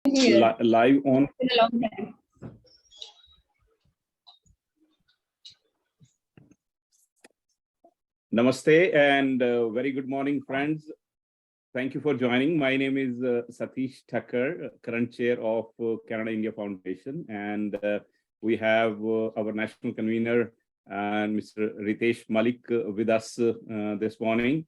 Here. Live on. It's been a long time. Namaste and very good morning, friends. Thank you for joining. My name is Satish Thakkar, current chair of Canada India Foundation, and we have our national convener, Mr. Ritesh Malik, with us this morning.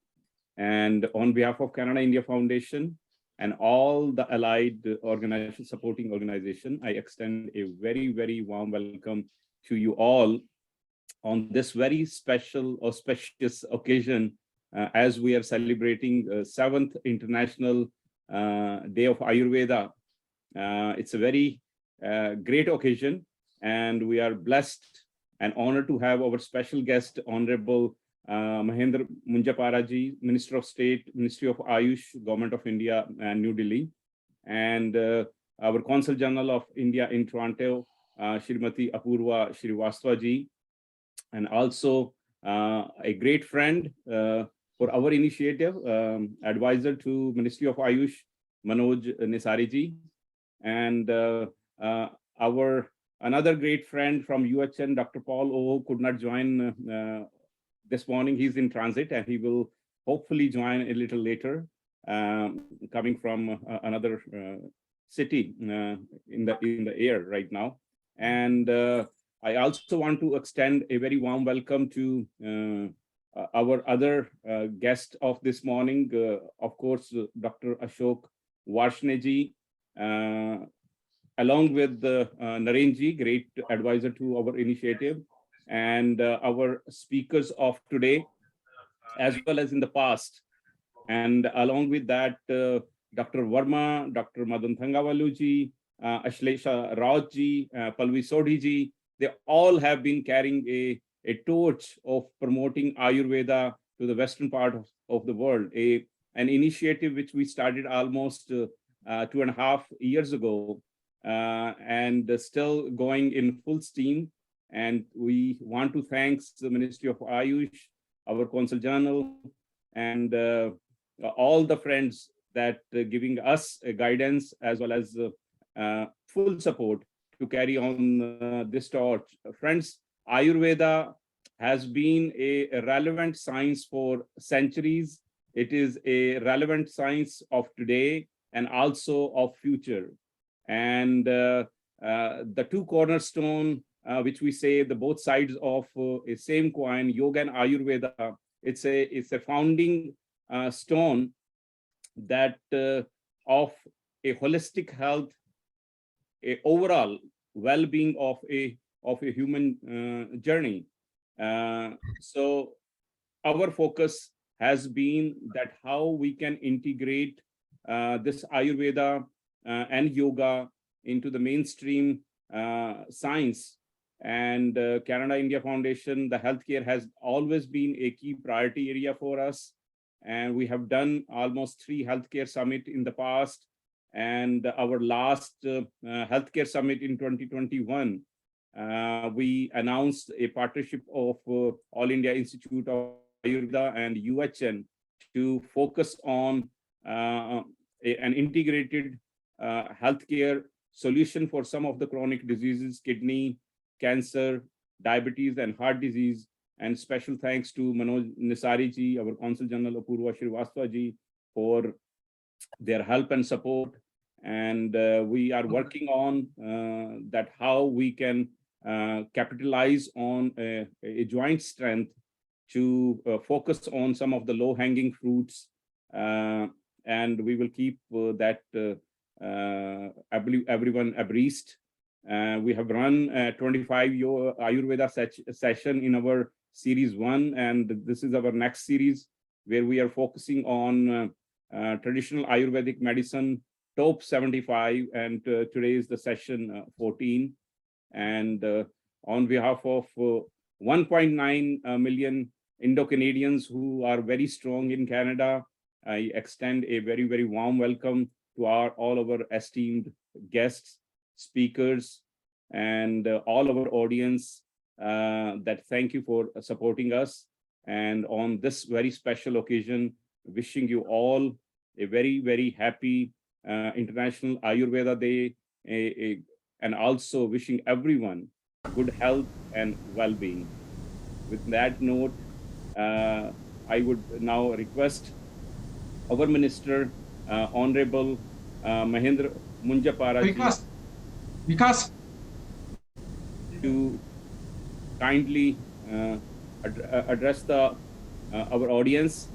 And on behalf of Canada India Foundation and all the allied organizations, supporting organization, I extend a very, very warm welcome to you all on this very special, auspicious occasion as we are celebrating 7th International Day of Ayurveda. It's a very great occasion, and we are blessed and honored to have our special guest, Honorable Mahendra Munjaparaji, Minister of State, Ministry of Ayush, Government of India, and New Delhi, and our Consul General of India in Toronto, Shrimati Apurva Srivastava, and also a great friend for our initiative, advisor to Ministry of Ayush, Manoj Nisari, and our another great friend from UHN, Dr. Paul O, could not join this morning. He's in transit, and he will hopefully join a little later, coming from another city in the air right now. And I also want to extend a very warm welcome to our other guest of this morning, of course, Dr. Ashok Varshney, along with Narenji, great advisor to our initiative, and our speakers of today, as well as in the past. And along with that, Dr. Verma, Dr. Madan Thangavaluji, Ashlesha Raoji, Palvi Sodhiji, they all have been carrying a torch of promoting Ayurveda to the western part of the world, an initiative which we started almost 2.5 years ago, and still going in full steam. And we want to thank the Ministry of Ayush, our Consul General, and all the friends that giving us guidance as well as full support to carry on this torch. Friends, Ayurveda has been a relevant science for centuries. It is a relevant science of today and also of future. And the two cornerstone, which we say the both sides of a same coin, yoga and Ayurveda, it's a founding stone that of a holistic health, a overall well-being of a human journey. So our focus has been that how we can integrate this Ayurveda and yoga into the mainstream science. And Canada India Foundation, the healthcare has always been a key priority area for us. And we have done almost 3 healthcare summit in the past. And our last healthcare summit in 2021, we announced a partnership of All India Institute of Ayurveda and UHN to focus on an integrated healthcare solution for some of the chronic diseases, kidney, cancer, diabetes, and heart disease. And special thanks to Manoj Nisari, our Consul General Apurva Srivastava, for their help and support. And we are working on that how we can capitalize on a joint strength to focus on some of the low-hanging fruits, and we will keep that everyone abreast. We have run a 25-year Ayurveda session in our series 1, and this is our next series where we are focusing on traditional Ayurvedic medicine, top 75, and today is the session 14. And on behalf of 1.9 million Indo-Canadians who are very strong in Canada, I extend a very, very warm welcome to all of our esteemed guests, speakers, and all our audience that thank you for supporting us. And on this very special occasion, wishing you all a very, very happy International Ayurveda Day, and also wishing everyone good health and well-being. With that note, I would now request our Minister, Honorable Mahendra Munjaparaji, Vikas, to kindly address our audience.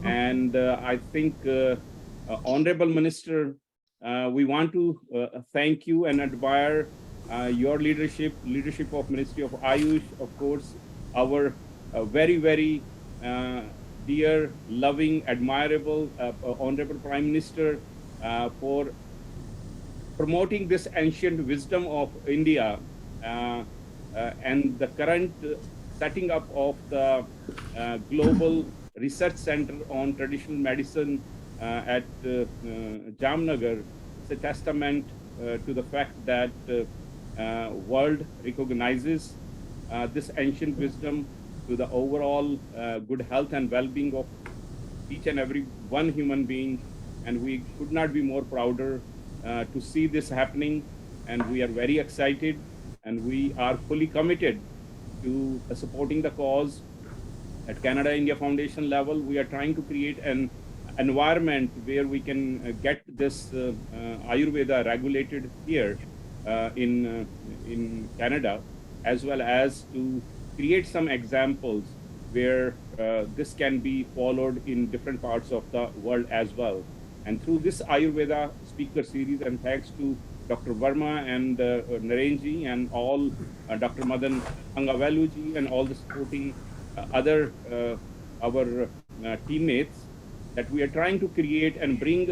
And I think, Honorable Minister, we want to thank you and admire your leadership of Ministry of Ayush, of course, our very, very dear, loving, admirable Honorable Prime Minister for promoting this ancient wisdom of India, and the current setting up of the Global Research Center on Traditional Medicine at Jamnagar. It's a testament to the fact that world recognizes this ancient wisdom to the overall good health and well-being of each and every one human being. And we could not be more prouder to see this happening. And we are very excited, and we are fully committed to supporting the cause. At Canada India Foundation level, we are trying to create an environment where we can get this Ayurveda regulated here in Canada, as well as to create some examples where this can be followed in different parts of the world as well. And through this Ayurveda speaker series, and thanks to Dr. Verma and Narenji and all, Dr. Madan Angavaluji and all the supporting other our teammates, that we are trying to create and bring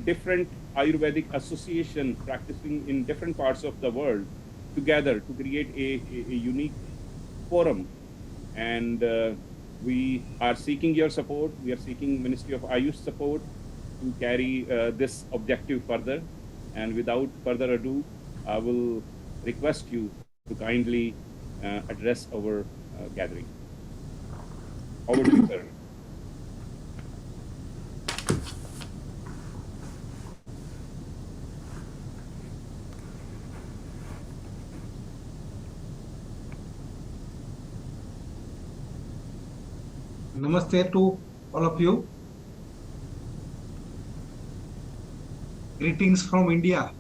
different Ayurvedic association practicing in different parts of the world together to create a unique forum. And we are seeking your support. We are seeking Ministry of Ayush support to carry this objective further. And without further ado, I will request you to kindly address our gathering. Over to you, sir. Namaste to all of you. Greetings from India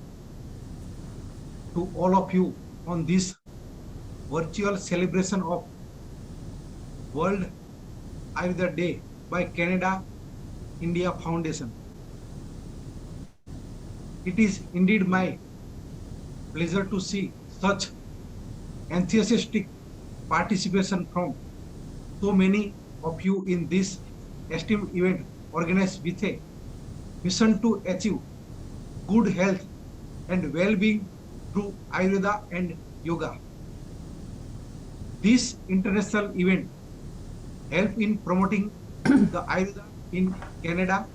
to all of you on this virtual celebration of World Ayurveda Day by Canada India Foundation. It is indeed my pleasure to see such enthusiastic participation from so many of you in this esteemed event organized with a mission to achieve good health and well-being through Ayurveda and yoga. This international event help in promoting the Ayurveda in Canada,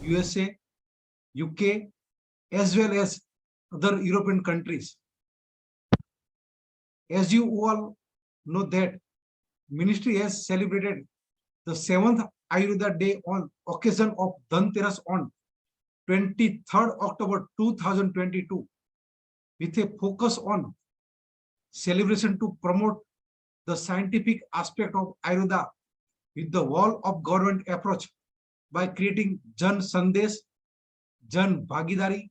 USA, UK, as well as other European countries. As you all know that Ministry has celebrated the 7th Ayurveda Day on occasion of Dhanteras on 23rd October 2022 with a focus on celebration to promote the scientific aspect of Ayurveda with the wall of government approach by creating Jan Sandesh, Jan Bhagidari,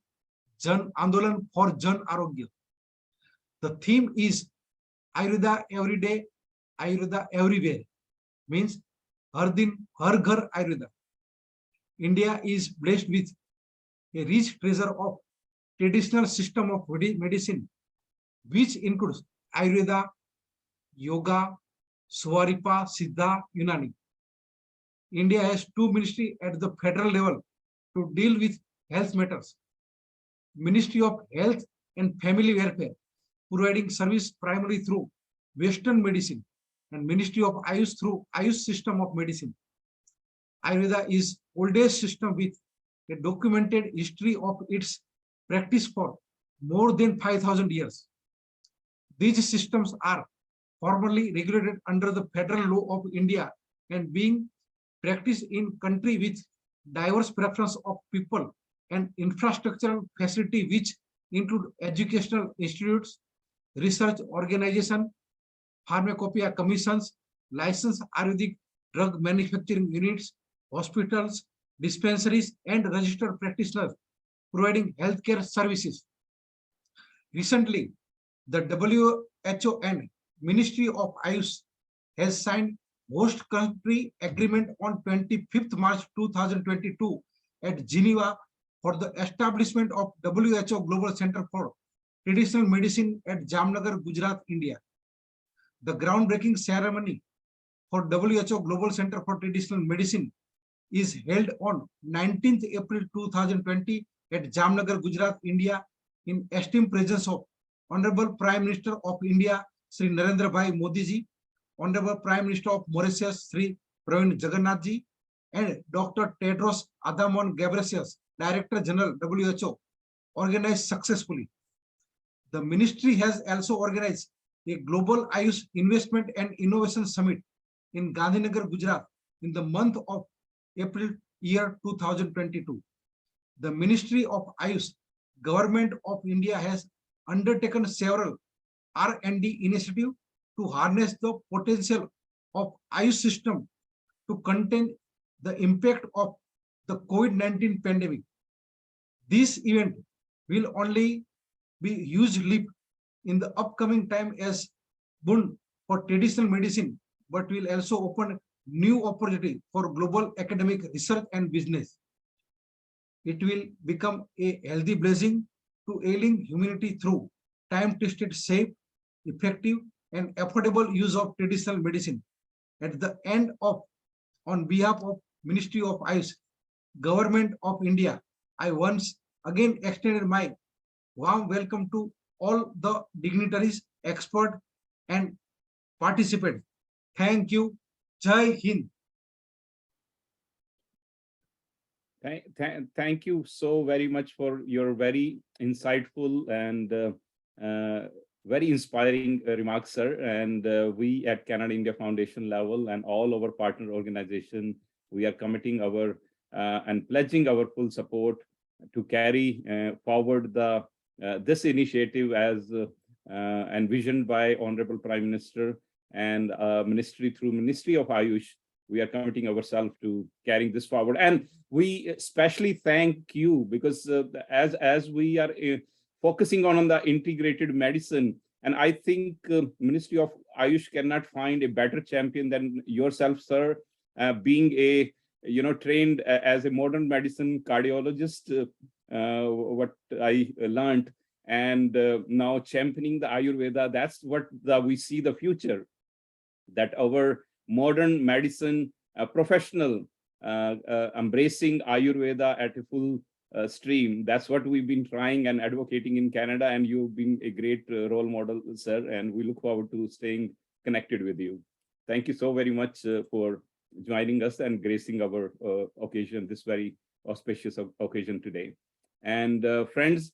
Jan Andolan for Jan Arogya. The theme is Ayurveda every day, Ayurveda everywhere, means Har Din Har Ghar Ayurveda. India is blessed with a rich treasure of traditional system of medicine, which includes Ayurveda, Yoga, Swaripa, Siddha, Unani. India has two ministries at the federal level to deal with health matters. Ministry of Health and Family Welfare, providing service primarily through Western medicine, and Ministry of Ayush through Ayush system of medicine. Ayurveda is oldest system with a documented history of its practice for more than 5,000 years. These systems are formally regulated under the federal law of India and being practiced in country with diverse preference of people and infrastructural facility which include educational institutes, research organization, pharmacopoeia commissions, licensed Ayurvedic drug manufacturing units, hospitals, dispensaries, and registered practitioners providing healthcare services. Recently, the WHO and Ministry of Ayush has signed host country agreement on 25th March 2022 at Geneva for the establishment of WHO Global Center for Traditional Medicine at Jamnagar, Gujarat, India. The groundbreaking ceremony for WHO Global Center for Traditional Medicine is held on 19th April 2020 at Jamnagar, Gujarat, India, in esteemed presence of Honorable Prime Minister of India, Sri Narendra Bhai Modi ji, Honorable Prime Minister of Mauritius, Sri Pravin Jagannath ji, and Dr. Tedros Adhanom Ghebreyesus, Director General WHO, organized successfully. The ministry has also organized a Global Ayush Investment and Innovation Summit in Gandhinagar, Gujarat, in the month of April year 2022. The Ministry of Ayush, Government of India has undertaken several R&D initiatives to harness the potential of Ayush system to contain the impact of the COVID-19 pandemic. This event will only be huge leap in the upcoming time as boon for traditional medicine, but will also open new opportunity for global academic research and business. It will become a healthy blessing to ailing humanity through time-tested, safe, effective, and affordable use of traditional medicine. At the end of, on behalf of Ministry of Ayush, Government of India, I once again extended my warm welcome to all the dignitaries, experts, and participants. Thank you. Jai Hind. Thank you so very much for your very insightful and very inspiring remarks, sir. And we at Canada India Foundation level and all our partner organization, we are committing our and pledging our full support to carry forward the this initiative as envisioned by Honorable Prime Minister and Ministry through Ministry of Ayush. We are committing ourselves to carrying this forward, and we especially thank you because as we are focusing on the integrated medicine, and I think Ministry of Ayush cannot find a better champion than yourself, sir, being a trained as a modern medicine cardiologist, what I learned, and now championing the Ayurveda. That's what we see the future, that our modern medicine professional embracing Ayurveda at a full stream. That's what we've been trying and advocating in Canada, and you've been a great role model, sir, and we look forward to staying connected with you. Thank you so very much for joining us and gracing our occasion, this very auspicious occasion today. And friends,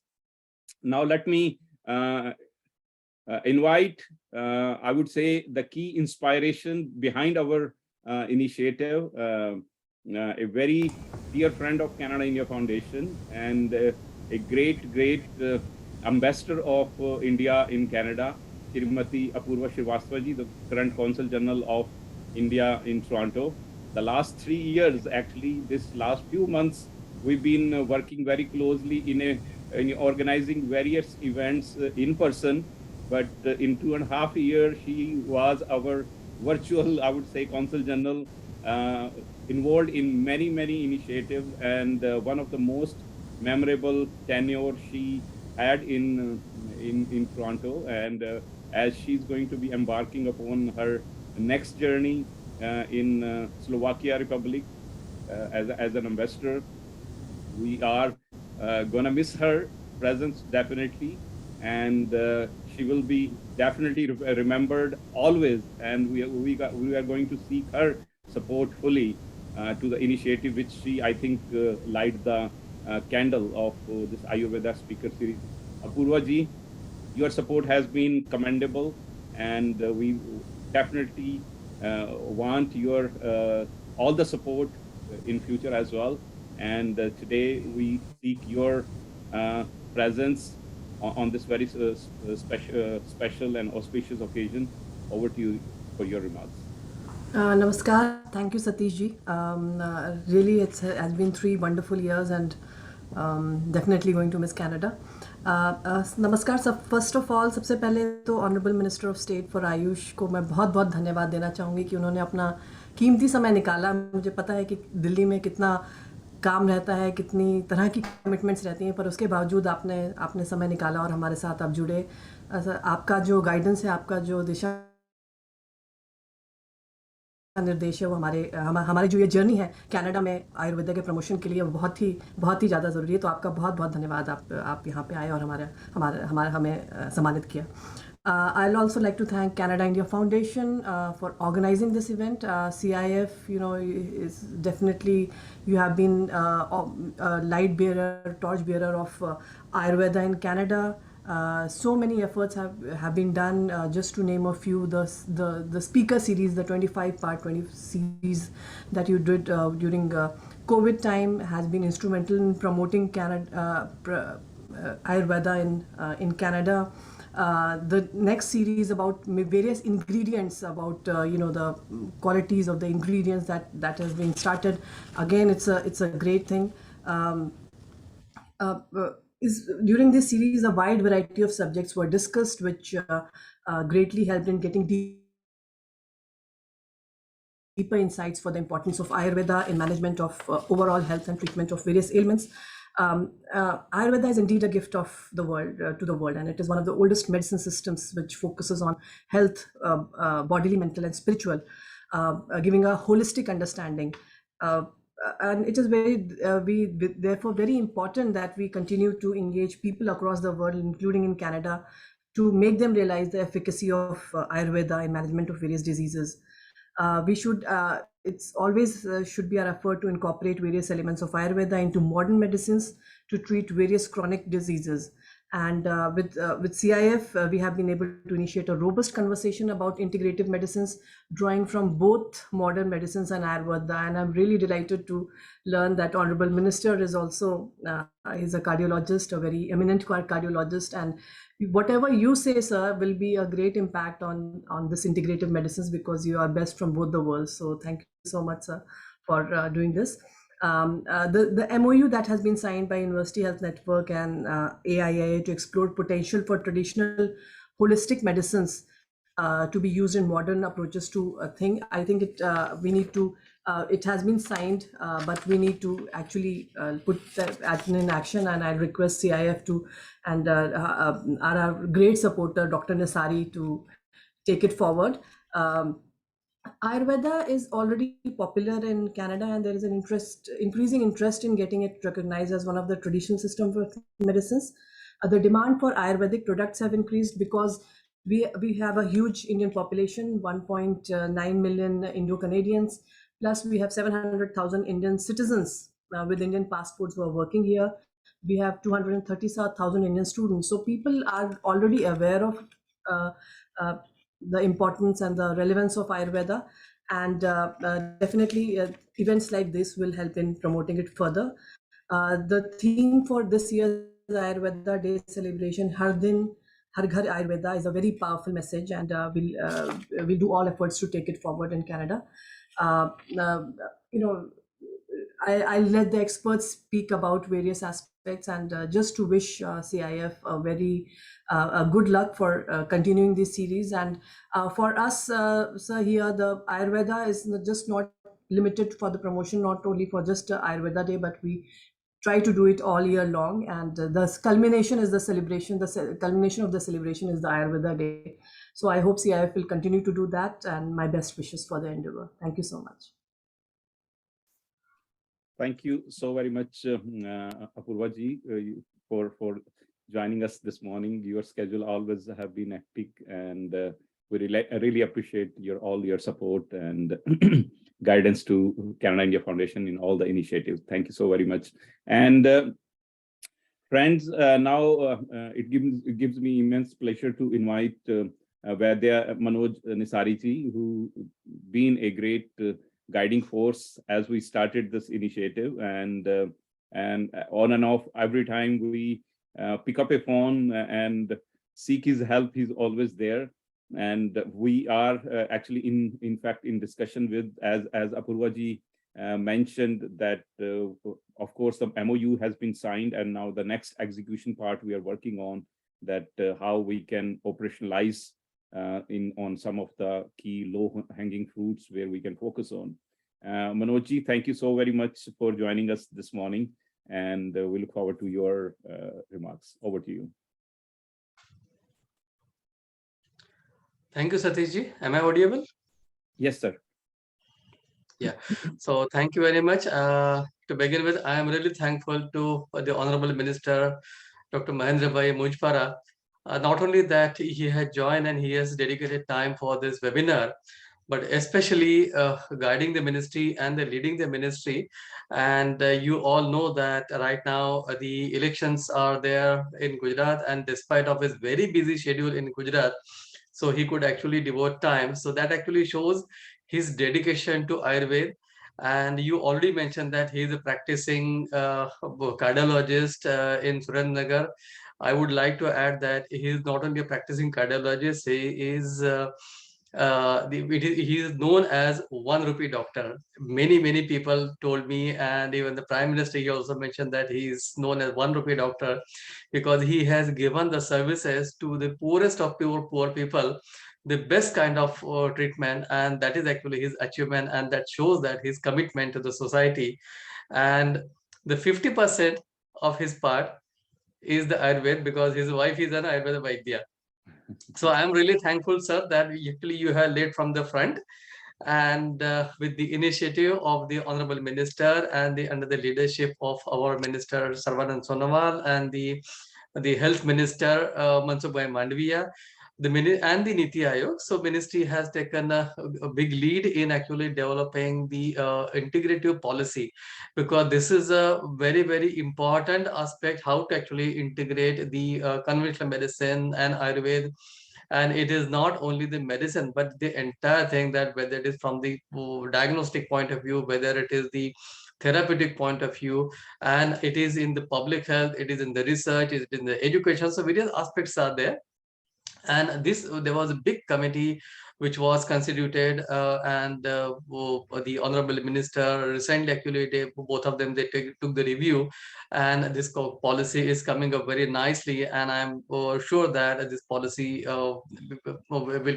now let me invite, I would say, the key inspiration behind our initiative, a very dear friend of Canada India Foundation and a great ambassador of India in Canada, Srimati Apurva Srivastava, the current Consul General of India in Toronto. The last 3 years, actually, this last few months, we've been working very closely in organizing various events in person. But in 2.5 years, she was our virtual, I would say, Consul General, involved in many initiatives, and one of the most memorable tenure she had in Toronto. And as she's going to be embarking upon her next journey in Slovakia Republic as an ambassador, we are gonna miss her presence definitely, and she will be definitely remembered always. And we are going to seek her support fully to the initiative which she, I think, light the candle of this Ayurveda speaker series. Apurva ji, your support has been commendable, and we definitely want your all the support in future as well. And today we seek your presence on this very special and auspicious occasion. Over to you for your remarks. Namaskar. Thank you, Satish ji. Really, it has been 3 wonderful years, and definitely going to miss Canada. नमस्कार सब. First of all सबसे पहले तो honourable minister of state for Ayush को मैं बहुत बहुत धन्यवाद देना चाहूँगी कि उन्होंने अपना कीमती समय निकाला. मुझे पता है कि दिल्ली में कितना काम रहता है, कितनी तरह की कमिटमेंट्स रहती हैं, पर उसके बावजूद आपने आपने समय निकाला और हमारे साथ आप जुड़े. आपका जो गाइडेंस है, आपका जो दिशा निर्देश है, वो हमारी जो ये जर्नी है कनाडा में आयुर्वेदा के प्रमोशन के लिए, वो बहुत ही ज़्यादा ज़रूरी है. तो आपका बहुत बहुत धन्यवाद. आप यहाँ पे आए और हमें सम्मानित किया. I'll also like to thank Canada India Foundation for organizing this event. CIF, is definitely, you have been a light bearer, torch bearer of Ayurveda in Canada. So many efforts have been done. Just to name a few, the speaker series, the 25-part 20 series that you did during COVID time has been instrumental in promoting Ayurveda in Canada. The next series about various ingredients, about the qualities of the ingredients that has been started. Again, it's a great thing. During this series, a wide variety of subjects were discussed, which greatly helped in getting deeper insights for the importance of Ayurveda in management of overall health and treatment of various ailments. Ayurveda is indeed a gift of the world to the world, and it is one of the oldest medicine systems which focuses on health, bodily, mental, and spiritual, giving a holistic understanding. And it is therefore very important that we continue to engage people across the world, including in Canada, to make them realize the efficacy of Ayurveda in management of various diseases. We should, it's always should be our effort to incorporate various elements of Ayurveda into modern medicines to treat various chronic diseases. And with CIF, we have been able to initiate a robust conversation about integrative medicines, drawing from both modern medicines and Ayurveda. And I'm really delighted to learn that Honorable Minister is also is a cardiologist, a very eminent cardiologist, and whatever you say, sir, will be a great impact on this integrative medicines, because you are best from both the worlds. So thank you so much, sir, for doing this. The MOU that has been signed by University Health Network and AIIA to explore potential for traditional holistic medicines to be used in modern approaches to a thing. I think we need to, it has been signed, but we need to actually put that in action. And I request CIF to, and our great supporter, Dr. Nisari, to take it forward. Ayurveda is already popular in Canada, and there is an increasing interest in getting it recognized as one of the traditional systems of medicines. The demand for Ayurvedic products have increased because we have a huge Indian population, 1.9 million Indo-Canadians, plus we have 700,000 Indian citizens with Indian passports who are working here. We have 230,000 Indian students. So people are already aware of the importance and the relevance of Ayurveda, and definitely events like this will help in promoting it further. The theme for this year's Ayurveda Day celebration, Har Din Har Ghar Ayurveda, is a very powerful message, and we'll do all efforts to take it forward in Canada. I'll let the experts speak about various aspects, and just to wish CIF a good luck for continuing this series. And for us, sir, here the Ayurveda is just not limited for the promotion, not only for just Ayurveda Day, but we try to do it all year long. And the culmination is the celebration. The culmination of the celebration is the Ayurveda Day. So I hope CIF will continue to do that, and my best wishes for the endeavor. Thank you so much. Thank you so very much, Apurva ji, for joining us this morning. Your schedule always have been hectic, and we really appreciate all your support and guidance to Canada India Foundation in all the initiatives. Thank you so very much. And friends, now it gives me immense pleasure to invite Vaidya Manoj Nisari ji, who been a great guiding force as we started this initiative, and on and off, every time we pick up a phone and seek his help, he's always there. And we are actually in fact in discussion with, as Apurva ji mentioned, that of course the MOU has been signed, and now the next execution part we are working on, that how we can operationalize on some of the key low hanging fruits where we can focus on. Manoj ji, thank you so very much for joining us this morning, and we look forward to your remarks. Over to you. Thank you, Satish ji. Am I audible? Yes, sir. Yeah. So thank you very much. To begin with, I am really thankful to the Honorable Minister, Dr. Mahendra Bhai Mujpara. Not only that he has joined and he has dedicated time for this webinar, but especially guiding the ministry and leading the ministry. And you all know that right now the elections are there in Gujarat, and despite of his very busy schedule in Gujarat, so he could actually devote time. So that actually shows his dedication to Ayurveda. And you already mentioned that he is a practicing cardiologist in Surendnagar. I would like to add that he is not only a practicing cardiologist, he is he is known as 1 rupee doctor. Many people told me, and even the Prime Minister, he also mentioned that he is known as 1 rupee doctor, because he has given the services to the poorest of poor people, the best kind of treatment, and that is actually his achievement, and that shows that his commitment to the society. And the 50% of his part is the Ayurveda, because his wife is an Ayurveda Vaidya. So I'm really thankful, sir, that actually you have led from the front, and with the initiative of the Honorable Minister and under the leadership of our Minister Sarvanand Sonowal and the Health Minister Mansukh Bhai Mandviya, and the Niti Aayog. So ministry has taken a big lead in actually developing the integrative policy, because this is a very important aspect, how to actually integrate the conventional medicine and Ayurveda. And it is not only the medicine, but the entire thing, that whether it is from the diagnostic point of view, whether it is the therapeutic point of view, and it is in the public health, it is in the research, it is in the education. So various aspects are there. And there was a big committee which was constituted, and the Honorable Minister recently actually both of them, they took the review, and this policy is coming up very nicely, and I'm sure that this policy will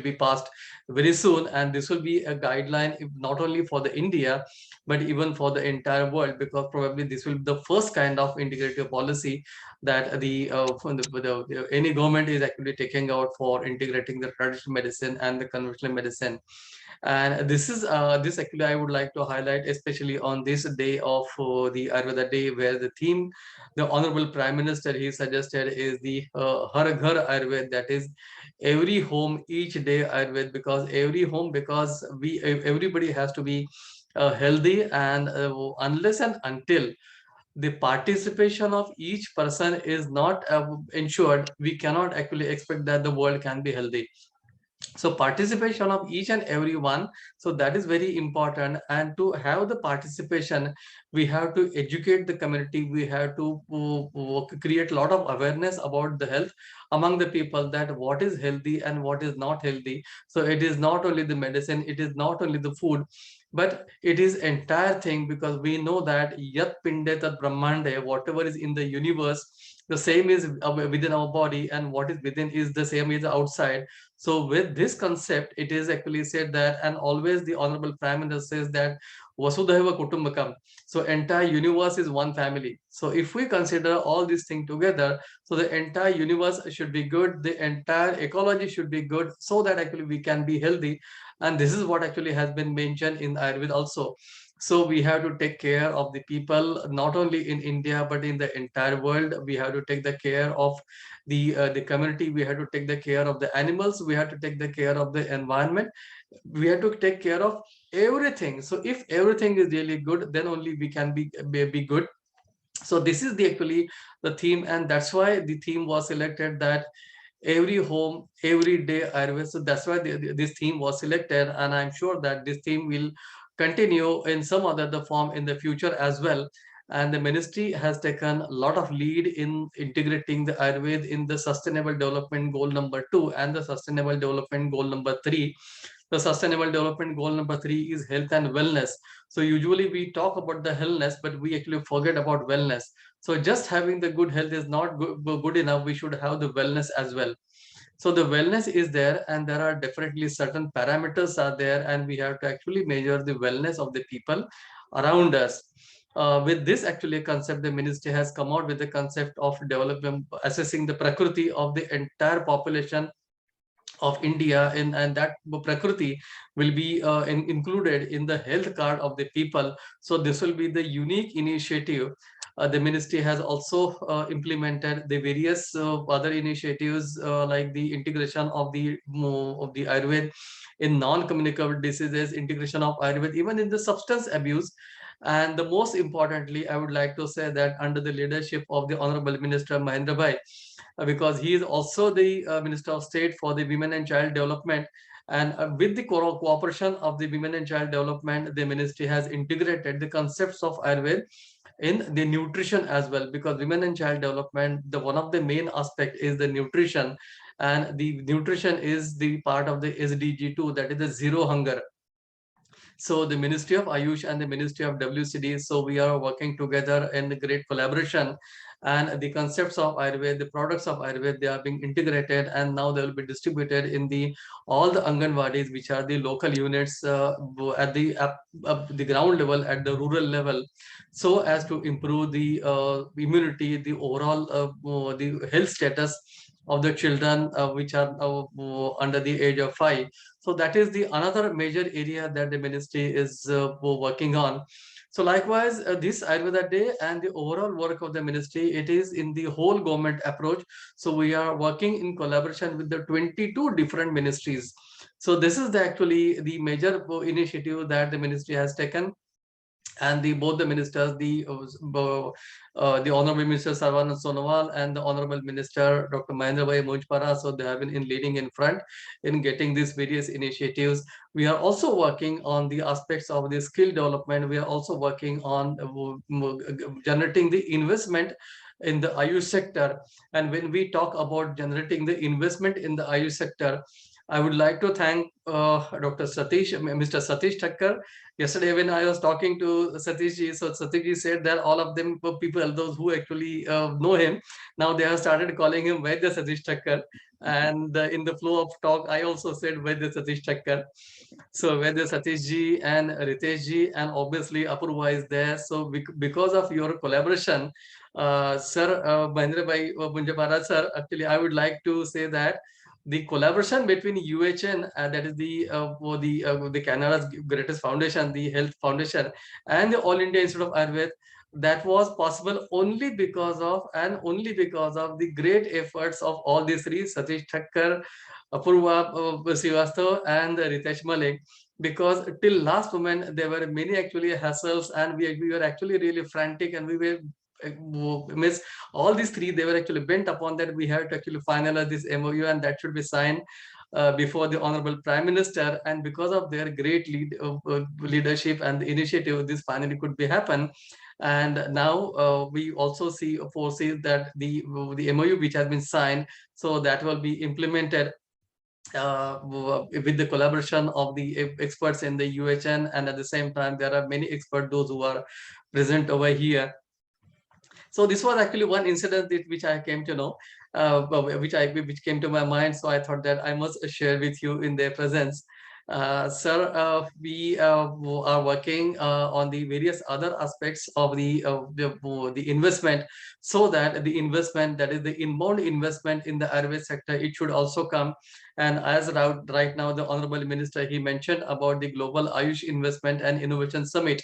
be passed very soon, and this will be a guideline not only for the India but even for the entire world, because probably this will be the first kind of integrative policy that any government is actually taking out for integrating the traditional medicine and the conventional medicine. And this actually I would like to highlight, especially on this day of the Ayurveda Day, where the theme the Honorable Prime Minister he suggested is the Har Ghar Ayurveda, that is every home each day Ayurveda, because every home, because everybody has to be healthy, and unless and until the participation of each person is not ensured, we cannot actually expect that the world can be healthy. So participation of each and every one, so that is very important. And to have the participation, we have to educate the community, we have to create a lot of awareness about the health among the people, that what is healthy and what is not healthy. So it is not only the medicine, it is not only the food, but it is entire thing, because we know that yat pinde tat brahmande, whatever is in the universe, the same is within our body, and what is within is the same is outside. So with this concept, it is actually said that, and always the Honorable Prime Minister says that Vasudhaiva Kutumbakam. So entire universe is one family. So if we consider all these things together, so the entire universe should be good, the entire ecology should be good, so that actually we can be healthy. And this is what actually has been mentioned in Ayurveda also. So we have to take care of the people, not only in India, but in the entire world. We have to take the care of the community. We have to take the care of the animals. We have to take the care of the environment. We have to take care of everything. So if everything is really good, then only we can be good. So this is the actually the theme, and that's why the theme was selected, that every home every day Ayurveda. So that's why this theme was selected, and I'm sure that this theme will continue in some other the form in the future as well. And the ministry has taken a lot of lead in integrating the Ayurveda in the sustainable development goal number 2 and the sustainable development goal number 3. The sustainable development goal number 3 is health and wellness. So usually we talk about the healthness, but we actually forget about wellness. So just having the good health is not good enough. We should have the wellness as well. So the wellness is there, and there are definitely certain parameters are there, and we have to actually measure the wellness of the people around us. With this actually concept, the ministry has come out with the concept of development, assessing the prakriti of the entire population of India, and that prakriti will be included in the health card of the people. So this will be the unique initiative. The ministry has also implemented the various other initiatives like the integration of the Ayurveda in non-communicable diseases, integration of Ayurveda even in the substance abuse. And the most importantly, I would like to say that under the leadership of the Honorable Minister Mahendra Bhai, because he is also the Minister of State for the Women and Child Development. And with the cooperation of the Women and Child Development, the ministry has integrated the concepts of Ayurveda in the nutrition as well, because women and child development, the one of the main aspect is the nutrition, and the nutrition is the part of the SDG 2, that is the zero hunger. So the Ministry of Ayush and the Ministry of WCD, so we are working together in great collaboration, and the concepts of Ayurveda, the products of Ayurveda, they are being integrated, and now they will be distributed in the all the Anganwadis, which are the local units at the ground level, at the rural level, so as to improve the immunity, the overall the health status of the children which are under the age of 5. So that is the another major area that the ministry is working on. So likewise, this Ayurveda Day and the overall work of the ministry, it is in the whole government approach. So we are working in collaboration with the 22 different ministries. So this is actually the major initiative that the ministry has taken, and both the ministers, the Honorable Minister Sarvanand Sonowal and the Honorable Minister Dr. Mahendra Bhai Mujpara, so they have been leading in front in getting these various initiatives. We are also working on the aspects of the skill development. We are also working on generating the investment in the Ayush sector. And when we talk about generating the investment in the Ayush sector, I would like to thank Dr. Mr. Satish Thakkar. Yesterday, when I was talking to Satish ji, so Satish ji said that all of them were people, those who actually know him, now they have started calling him Vaidya Satish Thakkar. And in the flow of talk, I also said Vaidya Satish Thakkar. So Vaidya Satish ji and Ritesh ji, and obviously Apurva is there. So because of your collaboration, Sir Mahendra Bhai Bunjapara sir, actually I would like to say that the collaboration between UHN, that is the Canada's greatest foundation, the Health Foundation, and the All India Institute of Ayurveda, that was possible only because of the great efforts of all these three: Satish Thakkar, Apurva Srivastav, and Ritesh Malik. Because till last moment there were many actually hassles, and we were actually really frantic, and we were miss all these three, they were actually bent upon that we have to actually finalize this MOU, and that should be signed before the Honorable Prime Minister. And because of their great leadership and the initiative, this finally could be happen. And now we also foresee that the MOU which has been signed, so that will be implemented with the collaboration of the experts in the UHN, and at the same time there are many experts, those who are present over here. So this was actually one incident which I came to know, which came to my mind. So I thought that I must share with you in their presence. Sir, we are working on the various other aspects of the investment, so that the investment, that is the inbound investment in the Ayurveda sector, it should also come. And as right now, the Honorable Minister, he mentioned about the Global Ayush Investment and Innovation Summit,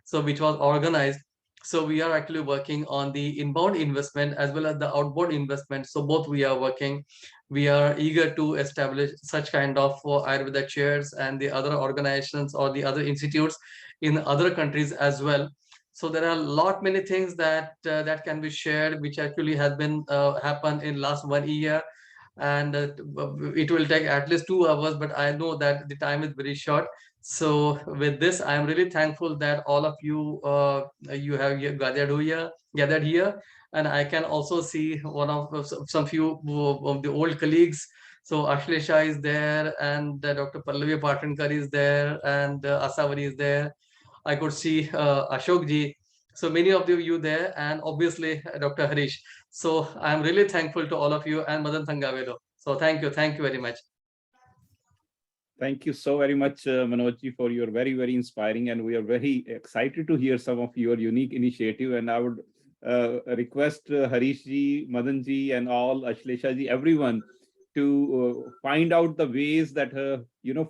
so which was organized. So we are actually working on the inbound investment as well as the outbound investment. So both we are working. We are eager to establish such kind of Ayurveda chairs and the other organizations or the other institutes in other countries as well. So there are many things that that can be shared, which actually has been happened in last 1 year. And it will take at least 2 hours, but I know that the time is very short. So with this, I am really thankful that all of you you have gathered here, and I can also see one of some few of the old colleagues. So Ashlesha is there, and Dr. Pallavi Patankar is there, and Asawari is there. I could see Ashok ji. So many of you there, and obviously Dr. Harish. So I am really thankful to all of you and Madan Thangavedo. So thank you very much. Thank you so very much, Manojji, for your very, very inspiring, and we are very excited to hear some of your unique initiative. And I would request Harish ji, Madan ji, and all Ashlesha ji, everyone, to find out the ways that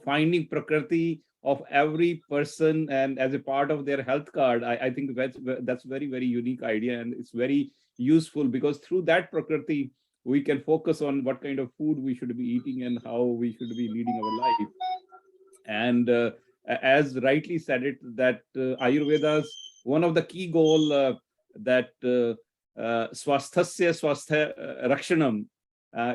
finding Prakriti of every person and as a part of their health card. I think that's very, very unique idea, and it's very useful because through that Prakriti we can focus on what kind of food we should be eating and how we should be leading our life. And as rightly said it, that Ayurveda's one of the key goal that swasthasya swastha rakshanam,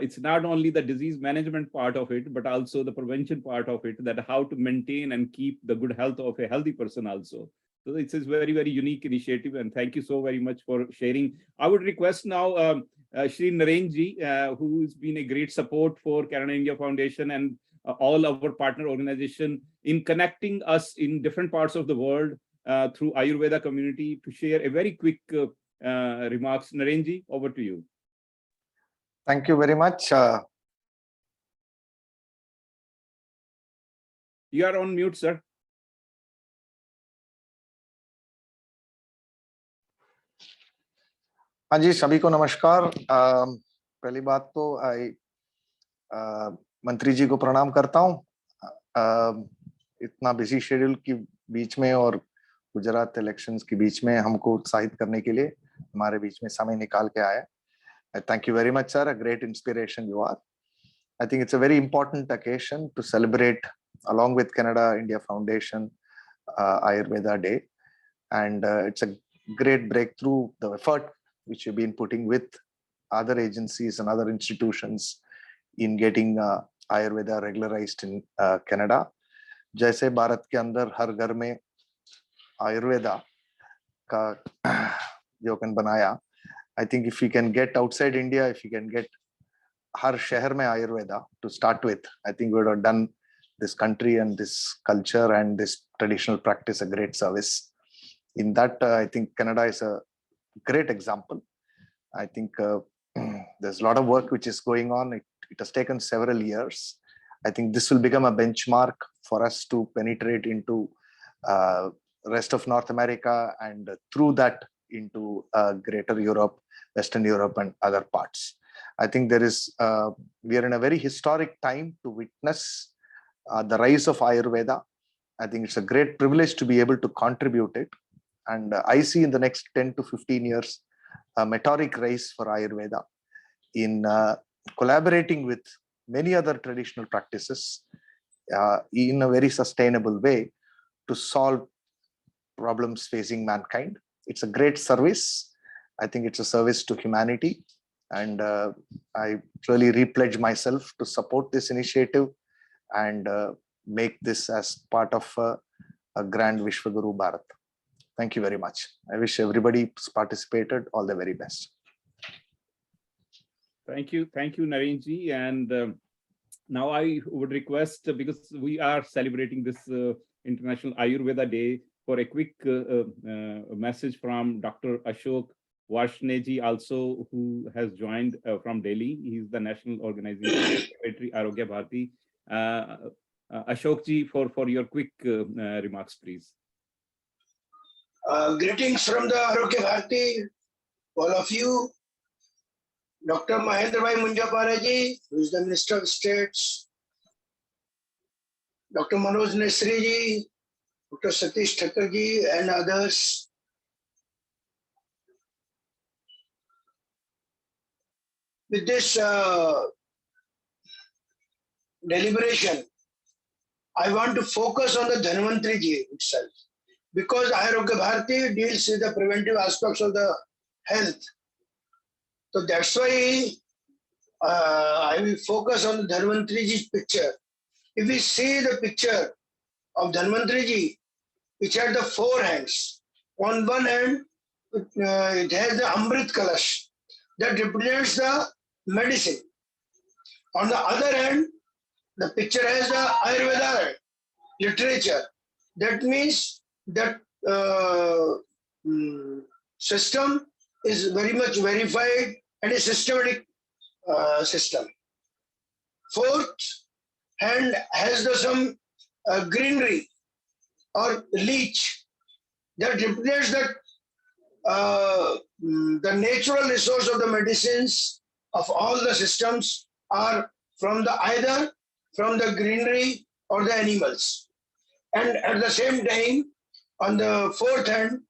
it's not only the disease management part of it, but also the prevention part of it, that how to maintain and keep the good health of a healthy person also. So it's a very, very unique initiative, and thank you so very much for sharing. I would request now Shri Naren ji, who has been a great support for Canada India Foundation and all our partner organization in connecting us in different parts of the world through Ayurveda community, to share a very quick remarks. Naren ji, over to you. Thank you very much. You are on mute, sir. हाँ जी, सभी को नमस्कार। पहली बात तो मंत्री जी को प्रणाम करता हूँ। इतना बिजी शेड्यूल की बीच में और गुजरात इलेक्शंस के बीच में हमको उत्साहित करने के लिए हमारे बीच में समय निकाल के आया। Thank you very much, sir. A great inspiration you are. I think it's a very important occasion to celebrate along with Canada India Foundation Ayurveda Day, and it's a great breakthrough, the effort which you've been putting with other agencies and other institutions in getting Ayurveda regularized in Canada. जैसे भारत के अंदर हर घर में आयुर्वेदा का योगन बनाया, I think if we can get outside India, if we can get हर शहर में Ayurveda to start with, I think we would have done this country and this culture and this traditional practice a great service. In that, I think Canada is a great example. I think there's a lot of work which is going on. It has taken several years. I think this will become a benchmark for us to penetrate into rest of North America, and through that into greater Europe, Western Europe, and other parts. I think there is, we are in a very historic time to witness the rise of Ayurveda. I think it's a great privilege to be able to contribute it. And I see in the next 10 to 15 years, a meteoric rise for Ayurveda in collaborating with many other traditional practices in a very sustainable way to solve problems facing mankind. It's a great service. I think it's a service to humanity. And I really repledge myself to support this initiative and make this as part of a grand Vishwaguru Bharat. Thank you very much. I wish everybody participated all the very best. Thank you, Naren ji. And now I would request, because we are celebrating this International Ayurveda Day, for a quick message from Dr. Ashok Varshney also, who has joined from Delhi. He is the National Organization Secretary, Arogya Bharati. Ashok ji, for your quick remarks, please. Greetings from the Arogya Bharati, all of you. Dr. Mahendra Bhai Munjapara-ji, who is the Minister of States, Dr. Manoj Nesri-ji, Dr. Satish Thakur-ji, and others. With this deliberation, I want to focus on the Dhanvantri-ji itself, because Ayurveda Bharati deals with the preventive aspects of the health. So that's why I will focus on the Dhanvantri-ji's picture. If we see the picture of Dhanvantri ji, which had the four hands. On one hand, it has the Amrit Kalash that represents the medicine. On the other hand, the picture has the Ayurveda literature. That means that system is very much verified and a systematic system. Fourth hand has the some greenery or leech that represents that the natural resource of the medicines of all the systems are from the either from the greenery or the animals. And at the same time, on the fourth hand,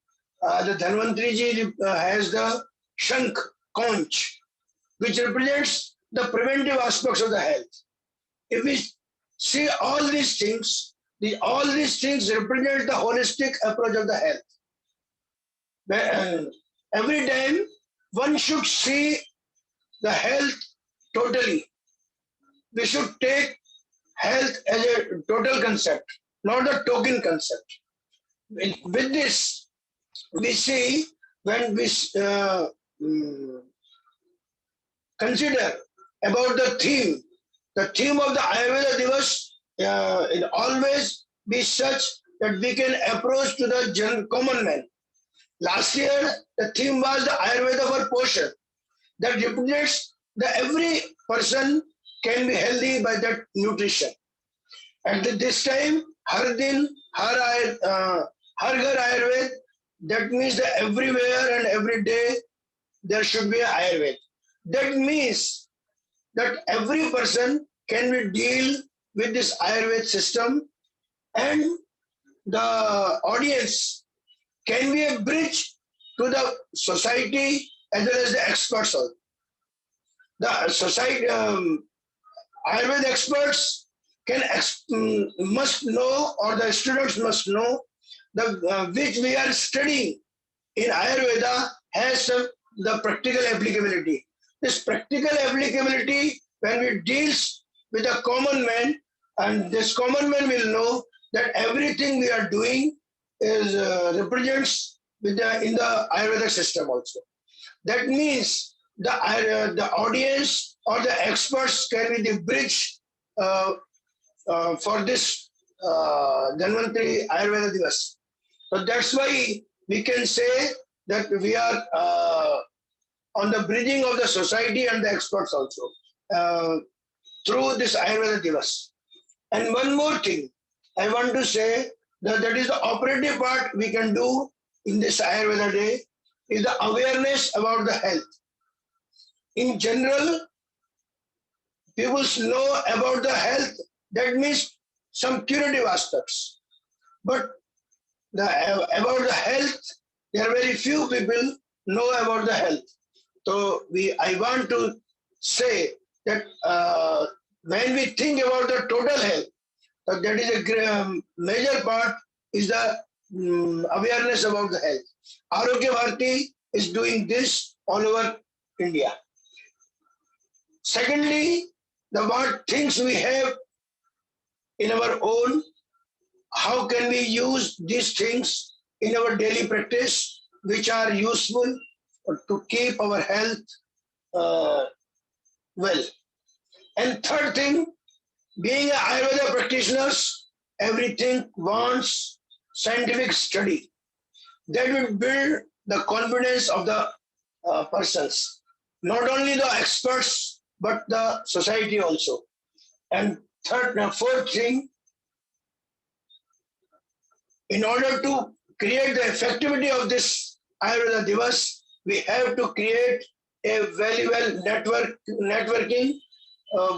the Dhanvantri ji has the Shankh conch, which represents the preventive aspects of the health. If we see all these things represent the holistic approach of the health. Every time one should see the health totally. We should take health as a total concept, not a token concept. With this, we see when we consider about the theme of the Ayurveda Divas will always be such that we can approach to the common man. Last year, the theme was the Ayurveda for Poshan. That represents that every person can be healthy by that nutrition. And this time, Har Din, Har Ghar Ayurveda, that means that everywhere and every day there should be an Ayurveda. That means that every person can be deal with this Ayurveda system, and the audience can be a bridge to the society as well as the experts also. The society, Ayurveda experts must know, or the students must know, which we are studying in Ayurveda has the practical applicability. This practical applicability, when we deals with a common man, and this common man will know that everything we are doing is represents in the Ayurvedic system also. That means the audience or the experts can be the bridge for this Dhanvantri Ayurveda Divas. So that's why we can say that we are on the bridging of the society and the experts also through this Ayurveda Divas. And one more thing I want to say, that is the operative part we can do in this Ayurveda Day, is the awareness about the health. In general, people know about the health, that means some curative aspects. But about the health, there are very few people know about the health. So I want to say that when we think about the total health, that is a major part is the awareness about the health. Ayurveda Bharati is doing this all over India. Secondly, the what things we have in our own, how can we use these things in our daily practice, which are useful to keep our health well. And third thing, being an Ayurveda practitioners, everything wants scientific study. That will build the confidence of the persons, not only the experts, but the society also. And fourth thing, in order to create the effectivity of this Ayurveda Divas, we have to create a very well networking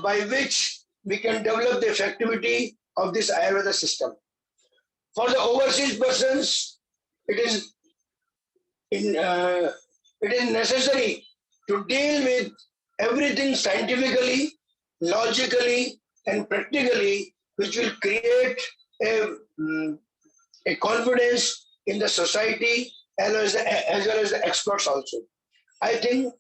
by which we can develop the effectivity of this Ayurveda system. For the overseas persons, it is necessary to deal with everything scientifically, logically, and practically, which will create a confidence in the society as well as the experts also. I think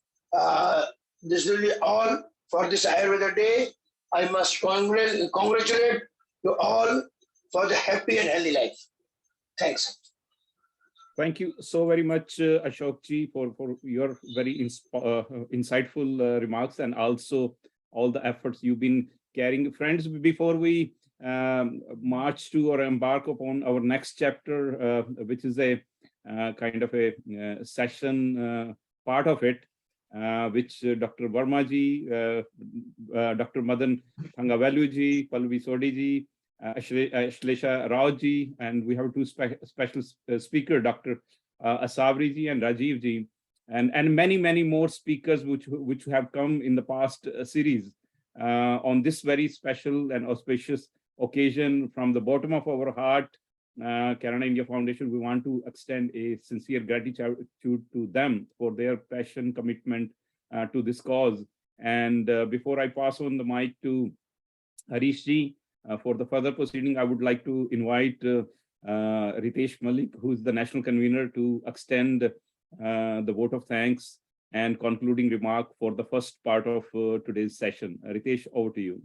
this will be all for this Ayurveda Day. I must congratulate you all for the happy and healthy life. Thanks. Thank you so very much, Ashokji, for your very insightful remarks, and also all the efforts you've been carrying. Friends, before we march to or embark upon our next chapter, which is a kind of a session part of it, which Dr. Verma-ji, Dr. Madan Thangavalu-ji, Pallavi Sodhi-ji, Ashlesha Rao-ji, and we have two special speakers, Dr. Asavri-ji and Rajiv-ji, and many more speakers which have come in the past series on this very special and auspicious occasion. From the bottom of our heart, Canada India Foundation, we want to extend a sincere gratitude to them for their passion, commitment to this cause. And before I pass on the mic to Harish-ji, for the further proceeding, I would like to invite Ritesh Malik, who is the national convener, to extend the vote of thanks and concluding remark for the first part of today's session. Ritesh, over to you.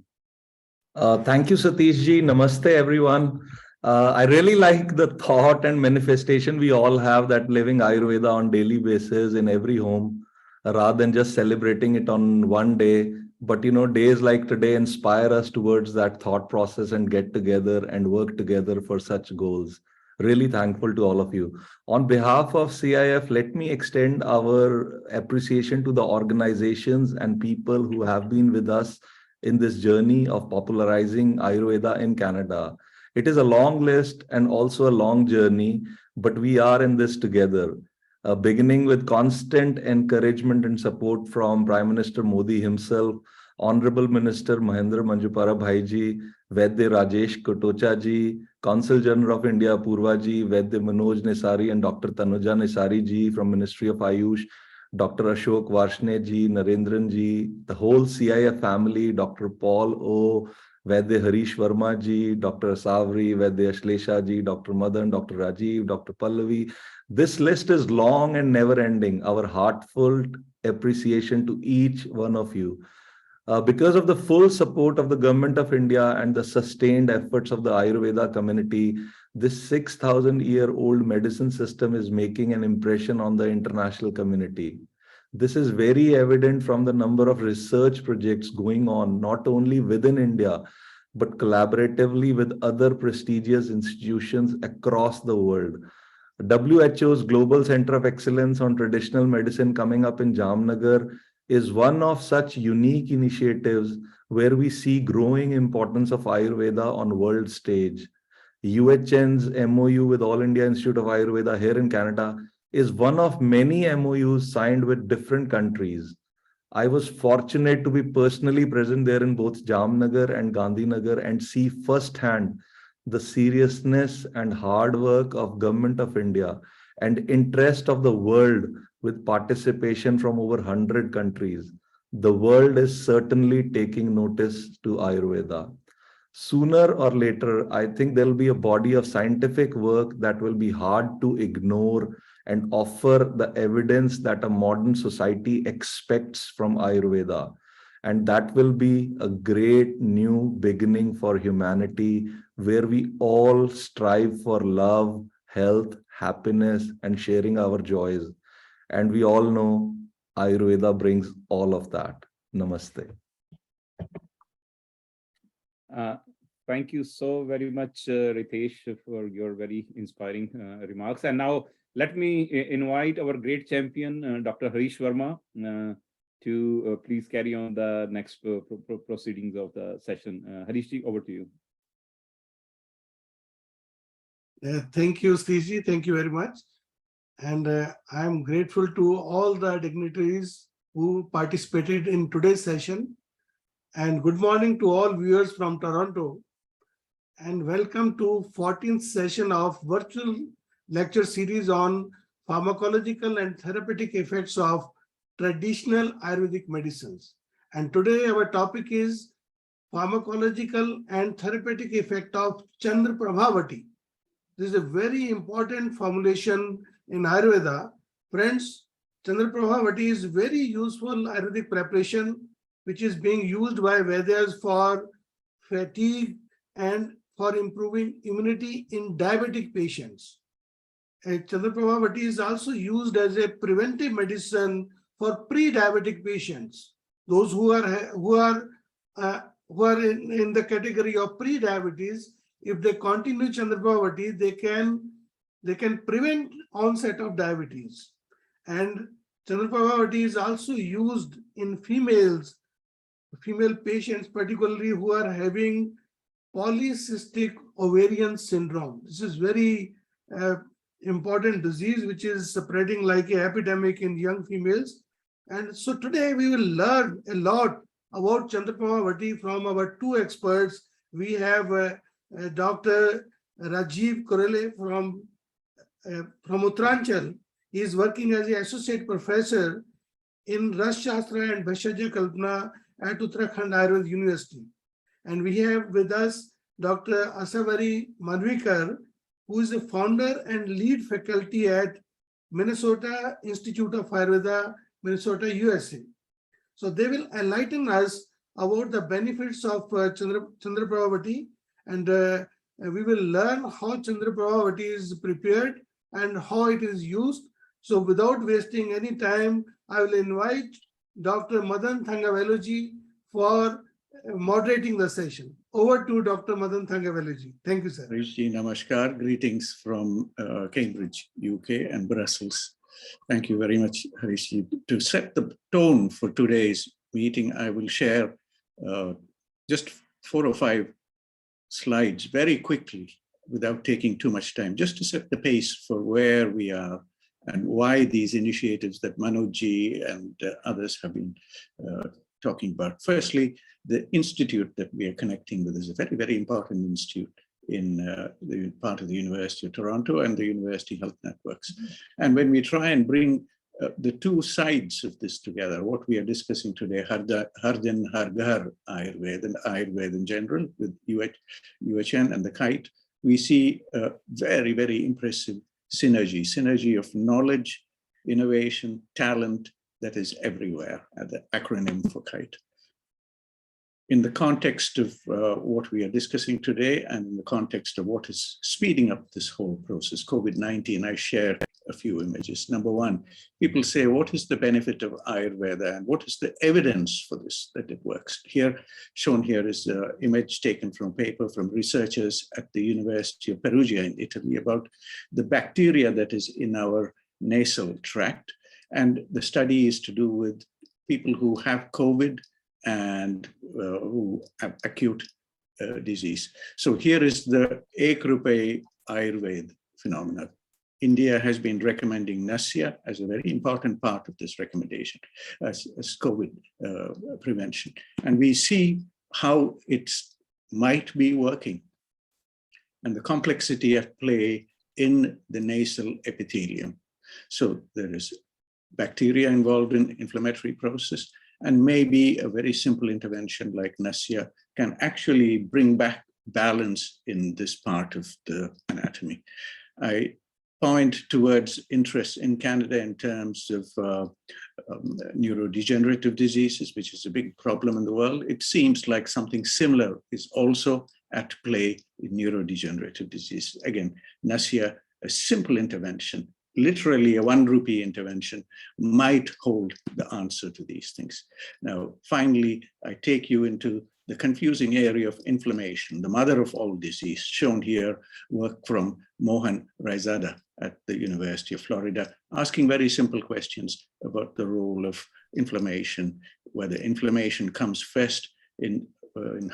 Thank you, Satish ji. Namaste, everyone. I really like the thought and manifestation we all have, that living Ayurveda on daily basis in every home, rather than just celebrating it on one day. But, days like today inspire us towards that thought process and get together and work together for such goals. Really thankful to all of you. On behalf of CIF, let me extend our appreciation to the organizations and people who have been with us in this journey of popularizing Ayurveda in Canada. It is a long list and also a long journey, but we are in this together. Beginning with constant encouragement and support from Prime Minister Modi himself, Honorable Minister Mahendra Manjupara Bhaiji, Vaidya Rajesh Kotocha ji, Consul General of India Purva ji, Vaidya Manoj Nesari and Dr. Tanuja Nesari ji from Ministry of Ayush, Dr. Ashok Varshne ji, Narendran ji, the whole CIF family, Dr. Paul O, Vaidya Harish Verma ji, Dr. Asavri, Vaidya Ashlesha ji, Dr. Madan, Dr. Rajiv, Dr. Pallavi. This list is long and never ending. Our heartfelt appreciation to each one of you. Because of the full support of the Government of India and the sustained efforts of the Ayurveda community, this 6,000-year-old medicine system is making an impression on the international community. This is very evident from the number of research projects going on, not only within India, but collaboratively with other prestigious institutions across the world. WHO's Global Center of Excellence on Traditional Medicine coming up in Jamnagar is one of such unique initiatives where we see growing importance of Ayurveda on world stage. UHN's MOU with All India Institute of Ayurveda here in Canada is one of many MOUs signed with different countries. I was fortunate to be personally present there in both Jamnagar and Gandhinagar and see firsthand the seriousness and hard work of Government of India and interest of the world with participation from over 100 countries. The world is certainly taking notice to Ayurveda. Sooner or later, I think there'll be a body of scientific work that will be hard to ignore and offer the evidence that a modern society expects from Ayurveda. And that will be a great new beginning for humanity, where we all strive for love, health, happiness, and sharing our joys. And we all know Ayurveda brings all of that. Namaste. Thank you so very much, Ritesh, for your very inspiring remarks. And now let me invite our great champion, Dr. Harish Verma, to please carry on the next proceedings of the session. Harishji, over to you. Thank you, Sriji. Thank you very much. And I am grateful to all the dignitaries who participated in today's session. And good morning to all viewers from Toronto. And welcome to 14th session of virtual lecture series on pharmacological and therapeutic effects of traditional Ayurvedic medicines. And today our topic is pharmacological and therapeutic effect of Chandraprabha Vati. This is a very important formulation in Ayurveda. Friends, Chandraprabha Vati is very useful Ayurvedic preparation which is being used by Vaidyas for fatigue and for improving immunity in diabetic patients. Chandraprabha Vati is also used as a preventive medicine for pre-diabetic patients. Those who are in the category of pre-diabetes, if they continue Chandraprabha Vati, they can prevent onset of diabetes. And Chandraprabha Vati is also used in female patients, particularly who are having polycystic ovarian syndrome. This is very important disease which is spreading like an epidemic in young females. And so today we will learn a lot about Chandraprabha Vati from our two experts. We have Dr. Rajiv Korele from Uttaranchal. He is working as an associate professor in Ras Shastra and Bhashajya Kalpana at Uttarakhand Ayurveda University. And we have with us Dr. Asavari Manvikar, who is the founder and lead faculty at Minnesota Institute of Ayurveda, Minnesota, USA. So they will enlighten us about the benefits of Chandraprabha Vati, and we will learn how Chandraprabha Vati is prepared and how it is used. So without wasting any time, I will invite Dr. Madan Thangaveluji for moderating the session. Over to Dr. Madan Thangaveluji. Thank you, sir. Harishji, namaskar. Greetings from Cambridge, UK and Brussels. Thank you very much, Harishji. To set the tone for today's meeting, I will share just 4 or 5 slides very quickly without taking too much time, just to set the pace for where we are and why these initiatives that Manojji and others have been talking about. Firstly, the institute that we are connecting with is a very, very important institute in the part of the University of Toronto and the University Health Networks. And when we try and bring the two sides of this together, what we are discussing today, Hardin Harghar Ayurveda and Ayurveda in general with UHN and the KITE, we see a very, very impressive synergy of knowledge, innovation, talent that is everywhere, the acronym for KITE. In the context of what we are discussing today and in the context of what is speeding up this whole process, COVID-19, I shared a few images. Number one, people say, what is the benefit of Ayurveda and what is the evidence for this, that it works? Here, shown here is an image taken from a paper from researchers at the University of Perugia in Italy about the bacteria that is in our nasal tract. And the study is to do with people who have COVID and who have acute disease. So here is the Ek Rupai Ayurveda phenomena. India has been recommending Nasya as a very important part of this recommendation as COVID prevention. And we see how it might be working and the complexity at play in the nasal epithelium. So there is bacteria involved in inflammatory process, and maybe a very simple intervention like Nasya can actually bring back balance in this part of the anatomy. I point towards interest in Canada in terms of neurodegenerative diseases, which is a big problem in the world. It seems like something similar is also at play in neurodegenerative disease. Again, Nasya, a simple intervention, literally a 1 rupee intervention, might hold the answer to these things. Now, finally, I take you into the confusing area of inflammation, the mother of all disease, shown here, work from Mohan Raizada at the University of Florida, asking very simple questions about the role of inflammation, whether inflammation comes first in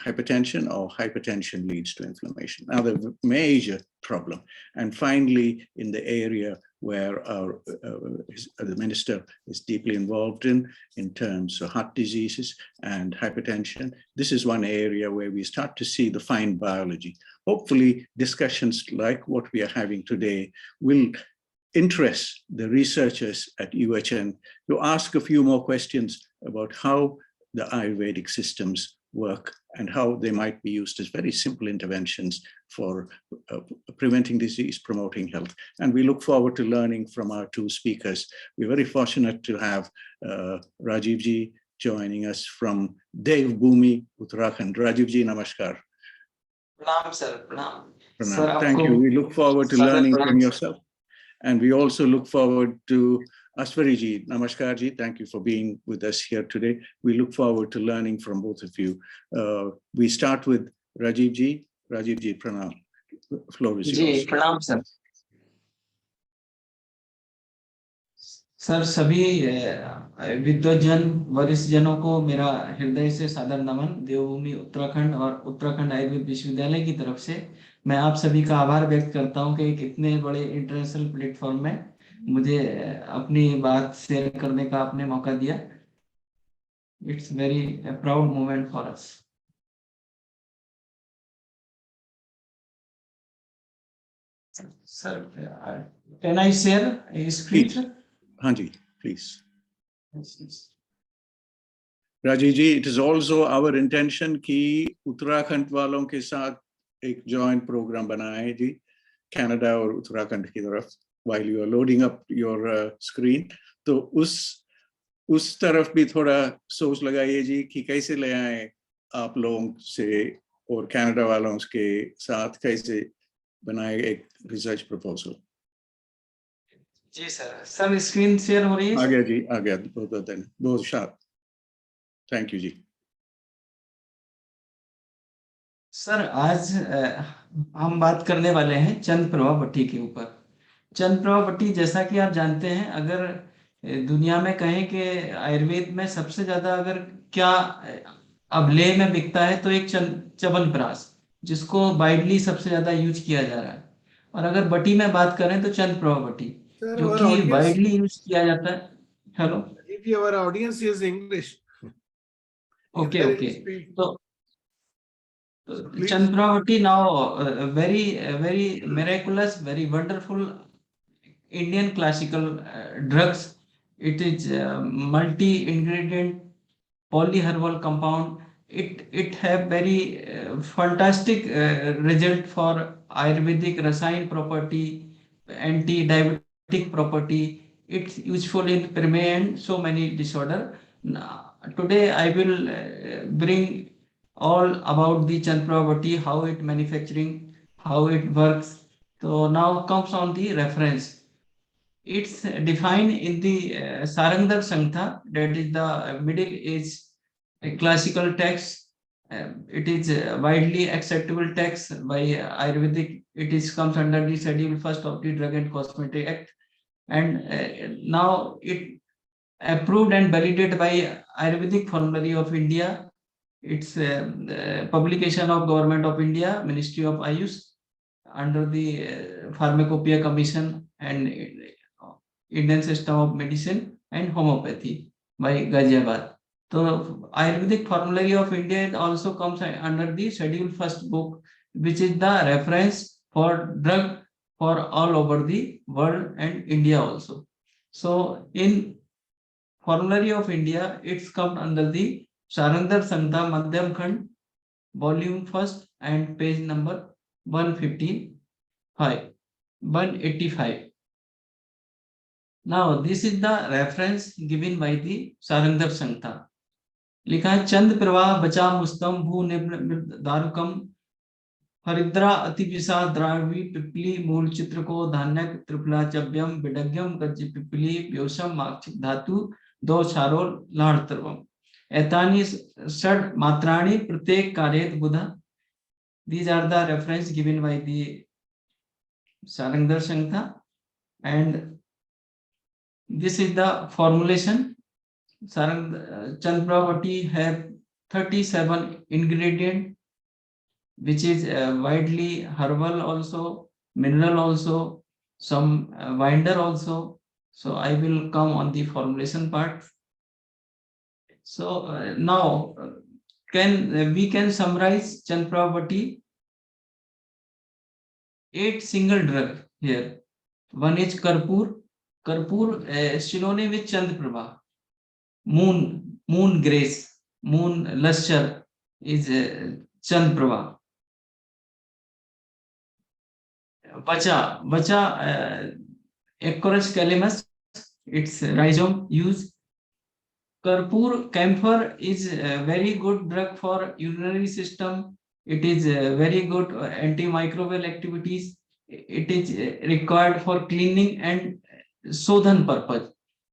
hypertension or hypertension leads to inflammation. Another major problem. And finally, in the area where the minister is deeply involved in terms of heart diseases and hypertension, this is one area where we start to see the fine biology. Hopefully, discussions like what we are having today will interest the researchers at UHN to ask a few more questions about how the Ayurvedic systems work and how they might be used as very simple interventions for preventing disease, promoting health. And we look forward to learning from our two speakers. We're very fortunate to have Rajivji joining us from Devbhoomi, Uttarakhand. Rajivji, namaskar. प्रणाम sir, प्रणाम Pranam. Sir Thank आपको you. We look forward to सादर learning प्रणाम from sir. yourself. And we also look forward to Aswari ji. Namaskar ji. Thank you for being with us here today. We look forward to learning from both of you. We start with Rajiv ji. Rajiv ji, pranam. Floor is जी yours. प्रणाम sir. Sir सभी विद्वजन वरिष्ठ जनों को मेरा हृदय से सादर नमन देवभूमि उत्तराखंड और उत्तराखंड आयुर्वेद विश्वविद्यालय की तरफ से। मैं आप सभी का आभार व्यक्त करता हूं कि एक इतने बड़े इंटरनेशनल प्लेटफॉर्म में मुझे अपनी बात शेयर करने का आपने मौका दिया। It's very proud moment for us. Sir can I share screen Please. Sir? हाँ जी, please. Rajiv ji, it is also our intention कि उत्तराखंड वालों के साथ एक joint program बनाए जी, कनाडा और उत्तराखंड की तरफ, while you are loading up your screen, तो उस तरफ भी थोड़ा सोच लगाइए जी कि कैसे ले आए आप लोगों से और कनाडा वालों के साथ कैसे बनाए एक रिसर्च प्रपोजल। जी सर, सर स्क्रीन शेयर हो रही है? आ गया जी, आ गया, बहुत शार्प। थैंक यू जी। सर आज हम बात करने वाले हैं चंद्रप्रभा वटी के ऊपर। चंद्रप्रभा वटी जैसा कि आप जानते हैं, अगर दुनिया में कहें कि आयुर्वेद में सबसे ज्यादा अगर क्या अवलेह में बिकता है तो एक च्यवनप्राश, जिसको वाइडली सबसे ज्यादा यूज किया जा रहा है। और अगर वटी में बात करें तो चंद्रप्रभा वटी, Sir, जो our कि audience, वाइडली यूज किया जाता है। Hello, if our audience is English, if okay they okay, speak, तो please. Chandraprabha now very miraculous, very wonderful Indian classical drugs. It is multi-ingredient polyherbal compound. It have very fantastic result for Ayurvedic rasayan property, anti-diabetic property. It's useful in prevention so many disorder. Today I will bring all about the Chandraprabha Vati, how it manufacturing, how it works. So now comes on the reference. It's defined in the Sarandar Samhita, that is the Middle Age classical text. It is widely acceptable text by Ayurvedic. It is comes under the Schedule First of the Drug and Cosmetic Act, and now it approved and validated by Ayurvedic Formulary of India. It's publication of Government of India, Ministry of Ayush, under the Pharmacopoeia Commission and Indian System of Medicine and Homeopathy by Ghaziabad. So Ayurvedic Formulary of India also comes under the Schedule First book, which is the reference for drug for all over the world and India also. So in Formulary of India, it's come under the Sarandar Samhita Madhyam Khand, volume 1st and page number 185. Now this is the reference given by the Sarandar Samhita. लिखा है चंद प्रवाह बचा मुस्तम भू दारुकम हरिद्रा अतिविषा द्रावी पिपली मूल चित्र को धान्य त्रिफला चव्यम विडग्यम गज पिपली व्योसम माक्षिक धातु दो छारो लाड़तर्वम एतानी षड मात्राणी प्रत्येक कार्येत बुधा. These are the reference given by the Sarandar Samhita, and this is the formulation. Chandraprabha Vati have 37 ingredient, which is widely herbal also, mineral also, some binder also. So I will come on the formulation part. So now we can summarize Chandraprabha Vati 8 single drug here. One is Karpur. Karpur synonym with Chandraprabha. Moon grace, moon luster is Chandraprabha. Vacha Ecorus calamus, its rhizome use. Karpur camphor is a very good drug for urinary system, It is very good antimicrobial activities. It is required for cleaning and शोधन purpose.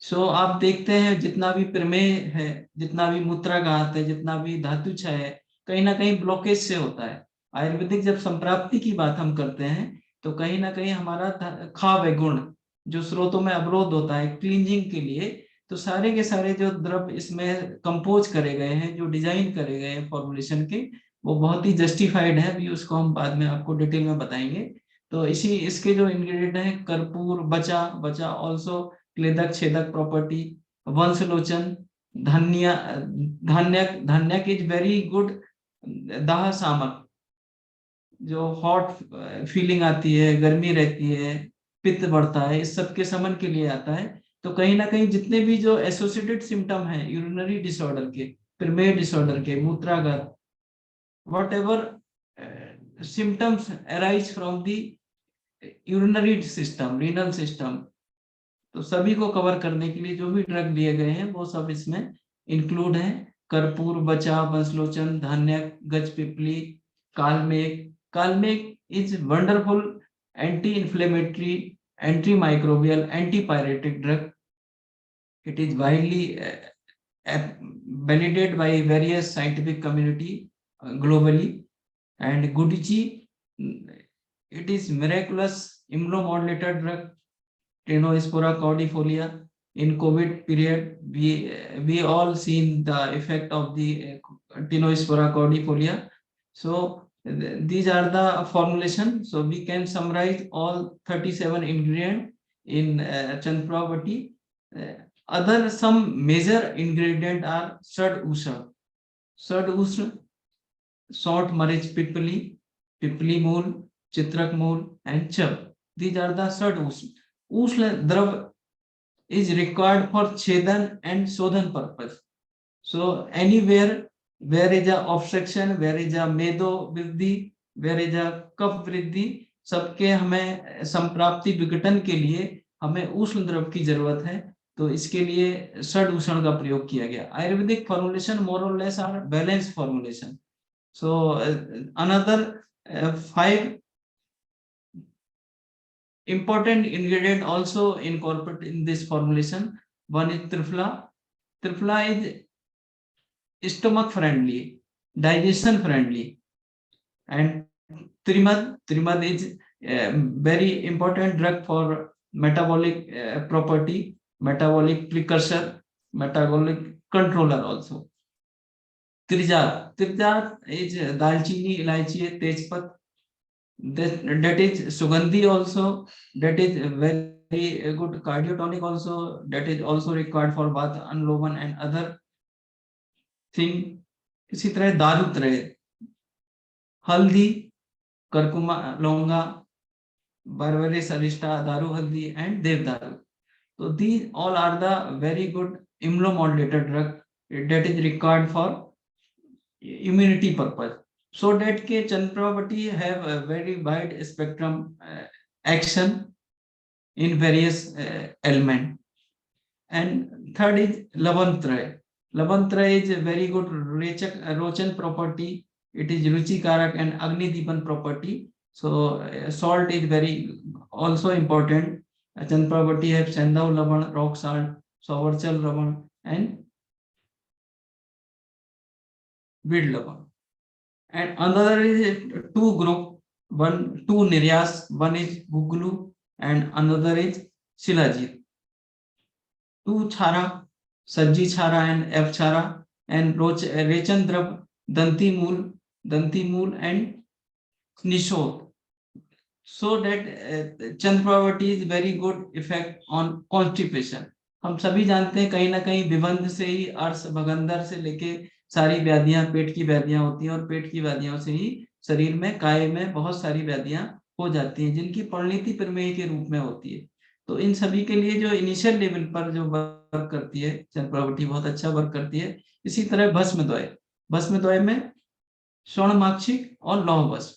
सो आप देखते हैं जितना भी प्रमेय है, जितना भी मूत्राघात है, जितना भी धातु क्षय है, कहीं ना कहीं ब्लॉकेज से होता है. आयुर्वेदिक जब संप्राप्ति की बात हम करते हैं तो कहीं ना कहीं हमारा खाव्य गुण जो स्रोतों में अवरोध होता है क्लींजिंग के लिए, तो सारे के सारे जो द्रव इसमें कंपोज करे गए हैं, जो डिजाइन करे गए हैं फॉर्मुलेशन के, वो बहुत ही जस्टिफाइड है. अभी उसको हम बाद में आपको डिटेल में बताएंगे. तो इसी इसके जो इंग्रेडिएंट हैं, कर्पूर, बचा, बचा ऑल्सो क्लेदक छेदक प्रॉपर्टी, वंशलोचन, धान्य, धान्यक, धान्यक इज वेरी गुड दाह सामक, जो हॉट फीलिंग आती है, गर्मी रहती है, पित्त बढ़ता है, इस सब के समन के लिए आता है. तो कहीं ना कहीं जितने भी जो एसोसिएटेड सिम्टम है यूरिनरी डिसऑर्डर के, प्रमेय डिसऑर्डर के, मूत्राघात, whatever symptoms arise from the urinary system, renal system, तो सभी को कवर करने के लिए जो भी ड्रग दिए गए हैं वो सब इसमें इंक्लूड है. कर्पूर, बचा, वंशलोचन, धान्यक, गज पिपली, कालमेघ. कालमेघ is wonderful anti-inflammatory, antimicrobial, antipyretic drug. It is widely validated by various scientific community globally. And Gudici, it is miraculous immunomodulator drug, Tenospora cordifolia. In COVID period, we all seen the effect of the Tenospora cordifolia. So these are the formulation. So we can summarize all 37 ingredients in Chandraprabha Vati. Other some major ingredient are Sad Usha. Sad Usha, short marriage pipli, pipli mool, chitrak mool, and chab. These are the Sad Usha. Usha drav is required for chedan and sodhan purpose. So anywhere where is a obstruction, where is a medo vriddhi, where is a कफ वृद्धि, सबके हमें संप्राप्ति विघटन के लिए हमें उष्ण द्रव की जरूरत है. तो इसके लिए षड उष्ण का प्रयोग किया गया. आयुर्वेदिक फॉर्मुलेशन मोर और less are balance formulation. So another 5 important ingredient also incorporated in this formulation. One is triphala. Triphala is stomach friendly, digestion friendly. And trimad is a very important drug for metabolic property, metabolic precursor, metabolic controller also. Trijat is dalchini, ilaichi, tejpat. That is sugandhi also. That is very good cardiotonic also. That is also required for bath, anloman and other thing. इसी तरह दारुत्रय, हल्दी, curcuma, लौंगा, barberries, arista, daru haldi, and devdaru. So these all are the very good immunomodulator drug that is required for immunity purpose. So that ke Chandraprabha Vati have a very wide spectrum action in various element. And third is lavantraya. Lavantraya is a very good rochan property. It is ruchikarak and agni dipan property. So salt is very also important. Chandraprabha Vati have Sandhav lavan, rock salt, Savarchal lavan, and weed lavan. And another is 2 group, two niryas, one is Guglu and another is Shilajit. 2 chara, Sajji chara and F chara, and Rechan drav, Danti mool and Nishod. So that Chandraprabha Vati is very good effect on constipation. हम सभी जानते हैं कहीं ना कहीं विबंध से ही अर्श भगंदर से लेके सारी व्याधियां, पेट की व्याधियां होती हैं, और पेट की व्याधियों से ही शरीर में, काय में बहुत सारी व्याधियां हो जाती हैं जिनकी परिणति प्रमेय के रूप में होती है. तो इन सभी के लिए जो इनिशियल लेवल पर जो वर्क करती है चंद्रप्रभा वटी, बहुत अच्छा वर्क करती है. इसी तरह भस्म द्वय में स्वर्णमाक्षिक और लौह भस्म.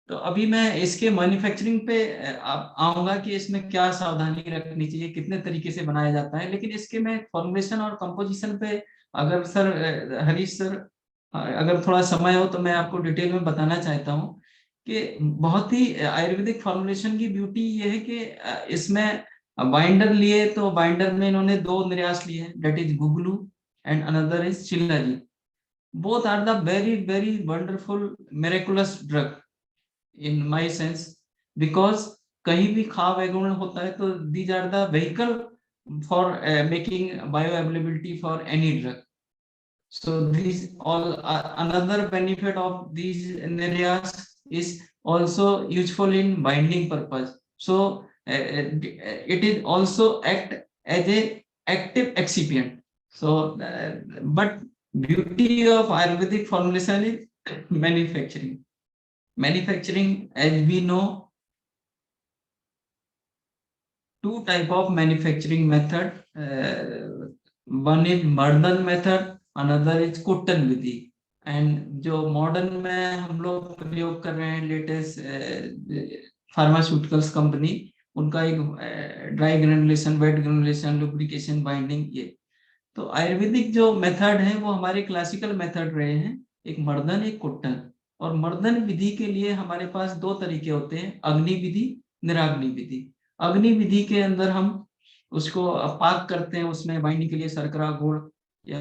तो अभी मैं इसके मैन्युफैक्चरिंग पे आऊंगा कि इसमें क्या सावधानी रखनी चाहिए, कितने तरीके से बनाया जाता है. लेकिन इसके मैं फॉर्मुलेशन और कंपोजिशन पे अगर सर हरीश सर अगर थोड़ा समय हो तो मैं आपको डिटेल में बताना चाहता हूँ कि बहुत ही आयुर्वेदिक फॉर्मुलेशन की ब्यूटी ये है कि इसमें बाइंडर लिए तो बाइंडर में इन्होंने 2 निर्यास लिए हैं, that is guggulu and another is चिल्लाजी. Both are the very, very wonderful, miraculous drug in my sense, because कहीं भी खाव एगुण होता है तो these are the vehicle for making bioavailability for any drug. So these all another benefit of these areas is also useful in binding purpose. So it is also act as a active excipient. So but beauty of Ayurvedic formulation is manufacturing. Manufacturing, as we know, two type of manufacturing method. One is Mardan method, another is Kuttan Vidhi. And जो modern में हम लोग प्रयोग कर रहे हैं latest pharmaceuticals company, उनका एक dry granulation, wet granulation, lubrication, binding, ये. तो आयुर्वेदिक जो मेथड है वो हमारे क्लासिकल मेथड रहे हैं, एक मर्दन एक कुट्टन. और मर्दन विधि के लिए हमारे पास 2 तरीके होते हैं, अग्नि विधि, निराग्नि विधि. अग्नि विधि के अंदर हम उसको पाक करते हैं, उसमें बाइंडिंग के लिए शर्करा, गुड़ या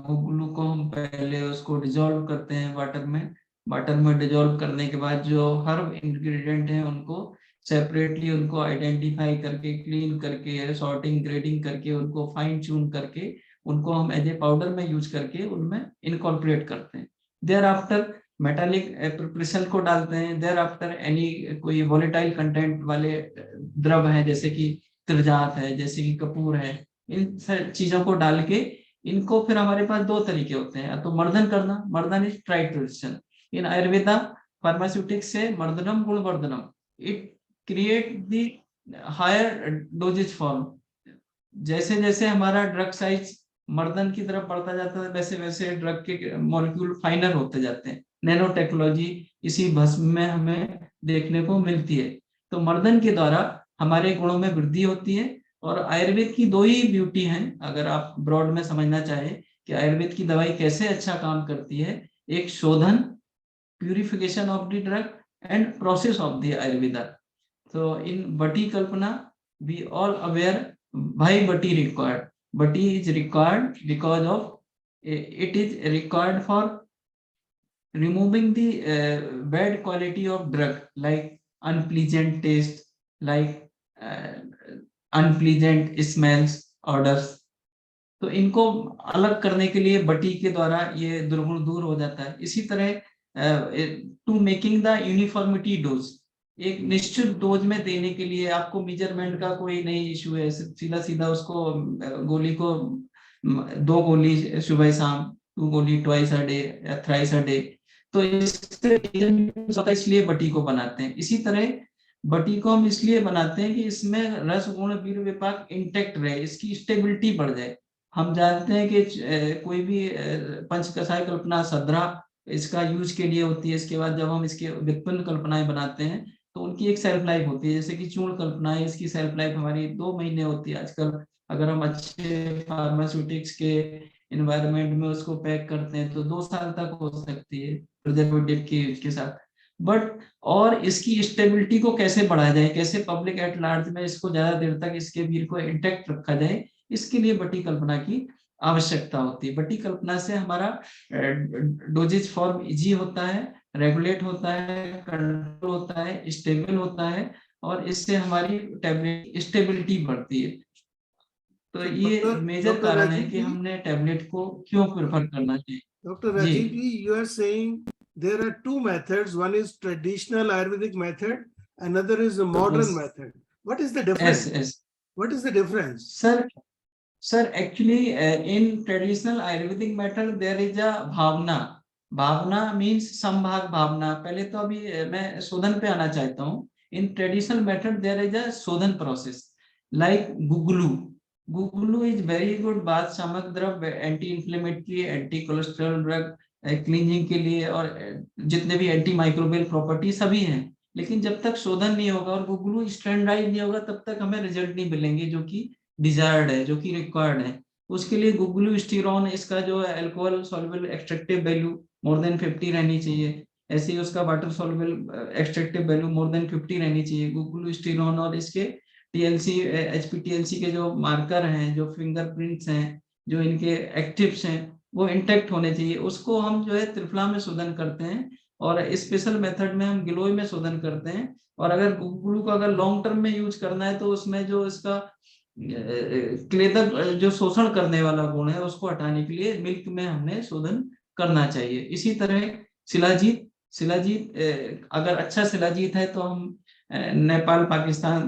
गुगलू को हम पहले उसको डिजोल्व करते हैं वाटर में. वाटर में डिजोल्व करने के बाद जो हर इंग्रेडिएंट है उनको सेपरेटली उनको आइडेंटिफाई करके, क्लीन करके, सॉर्टिंग, ग्रेडिंग करके, उनको फाइन ट्यून करके, उनको हम एज ए पाउडर में यूज करके उनमें इनकॉर्पोरेट करते हैं. देयर आफ्टर मेटालिक प्रिपरेशन को डालते हैं. देयर आफ्टर एनी कोई वोलेटाइल कंटेंट वाले द्रव है जैसे कि त्रिजात है, जैसे कि कपूर है, इन चीजों को डाल के इनको फिर हमारे पास 2 तरीके होते हैं. तो मर्दन करना, मर्दन is trituration. In Ayurveda pharmaceutics से मर्दनम गुणवर्धनम, it create the higher dosages form. जैसे जैसे हमारा ड्रग साइज मर्दन की तरफ बढ़ता जाता है वैसे वैसे ड्रग के मॉलिक्यूल फाइनर होते जाते हैं. नैनो टेक्नोलॉजी इसी भस्म में हमें देखने को मिलती है. तो मर्दन के द्वारा हमारे गुणों में वृद्धि होती है. और आयुर्वेद की 2 ही ब्यूटी हैं, अगर आप ब्रॉड में समझना चाहें कि आयुर्वेद की दवाई कैसे अच्छा काम करती है. एक शोधन, purification of the drug and process of the Ayurveda. So in Bati Kalpana, we all aware why Bati required. Bati is required because of it is required for removing the bad quality of drug, like unpleasant taste, like unpleasant smells, odors. तो इनको अलग करने के लिए बटी के द्वारा ये दुर्गुण दूर हो जाता है. इसी तरह to making the uniformity dose, एक निश्चित डोज में देने के लिए आपको मेजरमेंट का कोई नहीं इशू है, सीधा सीधा उसको गोली को 2 गोली सुबह शाम, 2 गोली ट्वाइस अ डे या थ्राइस अ डे. तो इसलिए बटी को बनाते हैं. इसी तरह बटी को हम इसलिए बनाते हैं कि इसमें रस गुण वीर विपाक इंटेक्ट रहे, इसकी स्टेबिलिटी बढ़ जाए. हम जानते हैं कि कोई भी पंचकषाय कल्पना सद्रा इसका यूज के लिए होती है. इसके बाद जब हम इसके व्युत्पन्न कल्पनाएं बनाते हैं तो उनकी एक सेल्फ लाइफ होती है. जैसे कि चूर्ण कल्पना है, इसकी सेल्फ लाइफ हमारी 2 महीने होती है आजकल. अगर हम अच्छे फार्मास्यूटिक्स के एनवायरनमेंट में उसको पैक करते हैं तो 2 साल तक हो सकती है प्रिजर्वेटिव के साथ. बट और इसकी स्टेबिलिटी को कैसे बढ़ाया जाए, कैसे पब्लिक एट लार्ज में इसको ज्यादा देर तक इसके वीर को इंटेक्ट रखा जाए, इसके लिए बटी कल्पना की आवश्यकता होती है. बटी कल्पना से हमारा डोजेज फॉर्म इजी होता है, रेगुलेट होता है, कंट्रोल होता है, स्टेबल होता है, और इससे हमारी टैबलेट स्टेबिलिटी बढ़ती है. तो ये मेजर कारण है कि हमने टैबलेट को क्यों प्रेफर करना चाहिए. Dr. Rajiv ji, you are saying there are 2 methods. One is traditional Ayurvedic method, another is a modern method. What is the difference? Yes. What is the difference? Sir, actually in traditional Ayurvedic method there is a bhavna. भावना means संभाग भावना. पहले तो अभी मैं शोधन पे आना चाहता हूँ. In traditional method there is a शोधन process like guggulu. Guggulu is very good बात शामक द्रव, anti inflammatory, anti cholesterol drug, cleaning के लिए, और जितने भी एंटी माइक्रोबियल प्रॉपर्टी सभी हैं. लेकिन जब तक शोधन नहीं होगा और गुगलू स्टैंडर्डाइज नहीं होगा तब तक हमें रिजल्ट नहीं मिलेंगे जो कि डिजायर्ड है, जो कि रिक्वायर्ड है. उसके लिए गुगलूस्टिरोन, इसका जो alcohol soluble extractive value more than 50 रहनी चाहिए। ऐसे ही उसका water soluble extractive value more than 50 रहनी चाहिए गुगलूस्टिरोन। और इसके टीएलसी, एचपीटीएलसी के जो मार्कर हैं, जो फिंगरप्रिंट्स हैं, जो इनके एक्टिव्स हैं, वो इंटेक्ट होने चाहिए। उसको हम जो है त्रिफला में शोधन करते हैं, और स्पेशल मेथड में हम गिलोय में शोधन करते हैं। और अगर गुगलू को अगर लॉन्ग टर्म में यूज करना है, तो उसमें जो इसका क्लेदक जो शोषण करने वाला गुण है, उसको हटाने के लिए मिल्क में हमने शोधन करना चाहिए। इसी तरह शिलाजीत, शिलाजीत अगर अच्छा शिलाजीत है तो हम नेपाल, पाकिस्तान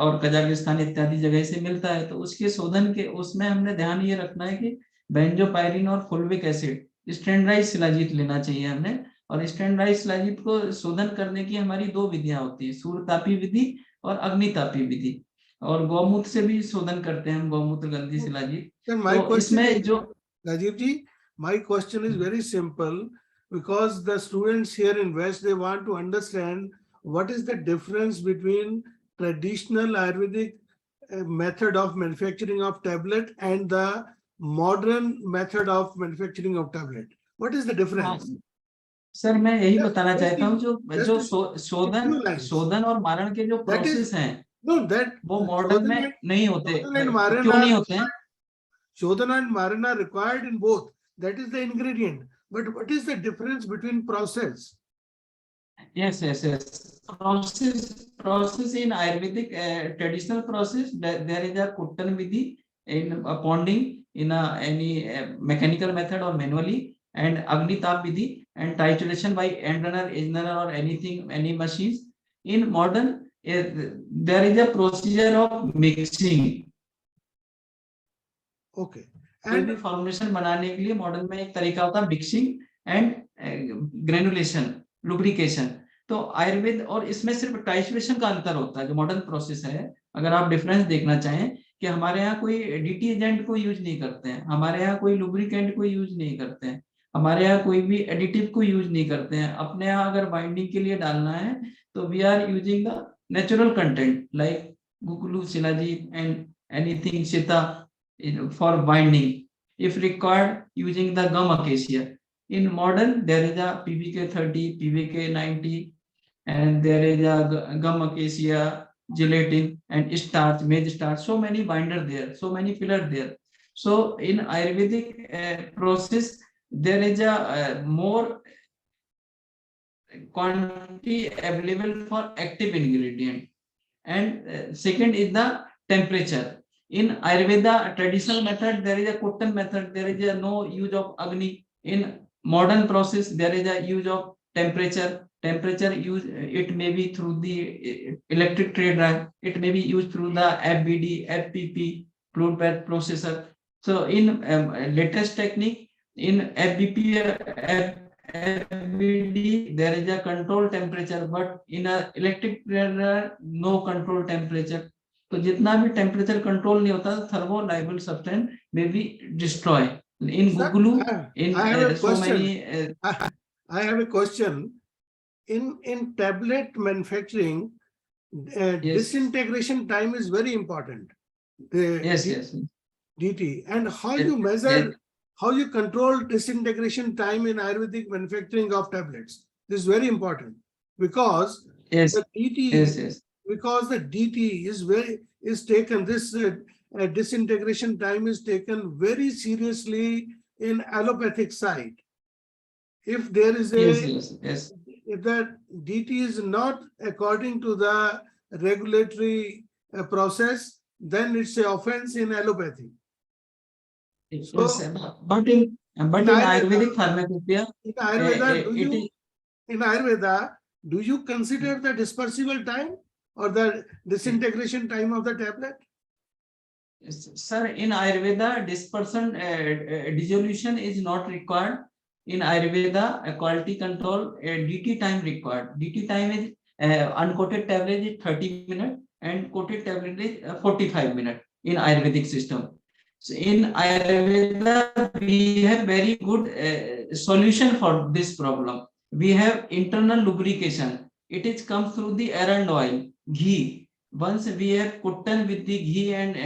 और कजाकिस्तान इत्यादि जगह से मिलता है, तो उसके शोधन के उसमें हमने ध्यान ये रखना है कि बेंजोपायरिन और फुल्विक एसिड स्टैंडर्डाइज शिलाजीत लेना चाहिए हमने। और स्टैंडर्डाइज शिलाजीत को शोधन करने की हमारी दो विधियां होती है, सूर्यतापी विधि और अग्नितापी विधि। और गौमूत्र से भी शोधन करते हैं हम, गौमूत्र गंधी शिलाजीत। तो इसमें जो Rajiv ji, my question is very simple, because the students here in West, they want to understand what is the difference between traditional Ayurvedic method of manufacturing of tablet and the modern method of manufacturing of tablet. What is the difference? Sir मैं यही बताना चाहता हूँ, जो lines. शोधन और मारण के जो That is- प्रोसेस हैं, No, that वो मॉडर्न में नहीं होते। Shodhan and Maran क्यों नहीं are- होते हैं? Shodhana and Maran are required in both. That is the ingredient. But what is the difference between process? Yes. Process in Ayurvedic traditional process, there is a Kuttan vidhi in ponding in any mechanical method or manually, and Agnitap vidhi and titration by end runner, edge runner, or anything, any machines. In modern, there is a procedure of mixing. Okay. कोई भी formulation बनाने के लिए modern में एक तरीका होता है मिक्सिंग एंड ग्रेनुलेशन, लुब्रिकेशन। तो आयुर्वेद और इसमें सिर्फ टाइट्रेशन का अंतर होता है। जो मॉडर्न प्रोसेस है, अगर आप डिफरेंस देखना चाहें, कि हमारे यहाँ कोई डिटर्जेंट को यूज नहीं करते हैं, हमारे यहाँ कोई लुब्रिकेंट को यूज नहीं करते हैं, हमारे यहाँ कोई भी एडिटिव को यूज नहीं करते हैं। अपने यहाँ अगर बाइंडिंग के लिए डालना है तो we are using the natural content like guggulu, shilajit and anything सीता for binding, if required, using the gum acacia. In modern, there is a PVK 30, PVK 90, and there is a gum acacia, gelatin, and starch, maize starch. So many binder there, so many filler there. So in Ayurvedic process, there is a more quantity available for active ingredient. And second is the temperature. In Ayurveda traditional method, there is a Kuttan method, there is a no use of Agni. In modern process, there is a use of temperature. Temperature use, it may be through the electric trade drive, it may be used through the FBD, FPP, fluid bed processor. So in latest technique, in FBD, there is a control temperature, but in a electric trade drive, no control temperature. तो जितना भी temperature control नहीं होता, थर्मोलाइबल substance में भी destroy in guggulu in so many I have a question. In tablet manufacturing, disintegration time is very important. Yes. DT, and how you measure, how you control disintegration time in Ayurvedic manufacturing of tablets. This is very important, because the DT because the DT is taken, this disintegration time is taken very seriously in allopathic side. If there is a if that DT is not according to the regulatory process, then it's an offense in allopathy. So, but in Ayurvedic pharmacopoeia, in Ayurveda, do you consider the dispersible time or the disintegration time of the tablet? Sir, in Ayurveda, dispersion dissolution is not required. In Ayurveda, a quality control, DT time required. DT time is uncoated tablet is 30 minutes and coated tablet is 45 minutes in Ayurvedic system. So in Ayurveda, we have very good solution for this problem. We have internal lubrication. It is comes through the arand oil, ghee. once we have cotton with the ghee and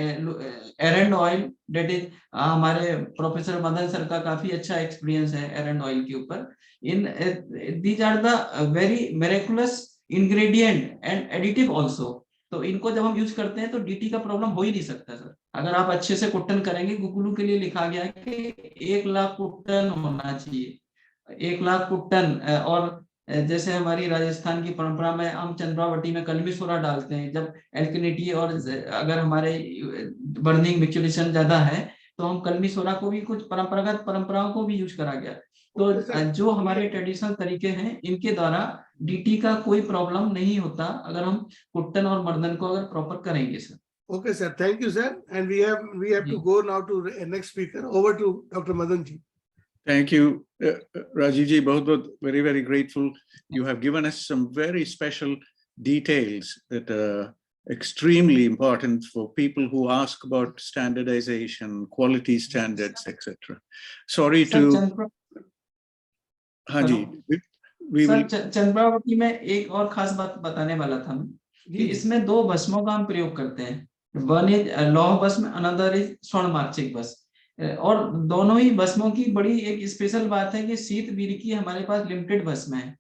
arand oil, that is हमारे professor Madan sir का काफी अच्छा experience है arand oil के ऊपर. In these are the very miraculous ingredient and additive also. तो इनको जब हम यूज करते हैं तो डीटी का प्रॉब्लम हो ही नहीं सकता सर. अगर आप अच्छे से कुट्टन करेंगे, गुगलू के लिए लिखा गया है कि 1 लाख कुट्टन होना चाहिए, 1 लाख कुट्टन. और जैसे हमारी राजस्थान की परंपरा में हम चंद्रावटी में कलमी सोडा डालते हैं जब एल्कलिनिटी, और अगर हमारे बर्निंग मिक्सचुरेशन ज्यादा है तो हम कलमी सोडा को भी कुछ परंपरागत परंपराओं को भी यूज करा गया. तो जो हमारे ट्रेडिशनल तरीके हैं इनके द्वारा डीटी का कोई प्रॉब्लम नहीं होता अगर हम कुट्टन और मर्दन को अगर प्रॉपर करेंगे sir. Okay, sir. Thank you, sir. And we have to go now to the next speaker. Over to Dr. Madan ji. Thank you, Rajiv ji. Very, very grateful. You have given us some very special details that are extremely important for people who ask about standardization, quality standards, etc. Sorry to. हाँ जी, sir Chandravati में एक और खास बात बताने वाला था मैं कि इसमें 2 भस्मों का हम प्रयोग करते हैं. वन इज लौह भस्म, अनदर इज स्वर्ण मार्चिक भस्म. और दोनों ही भस्मों की बड़ी एक स्पेशल बात है कि शीत वीर की हमारे पास लिमिटेड भस्म है.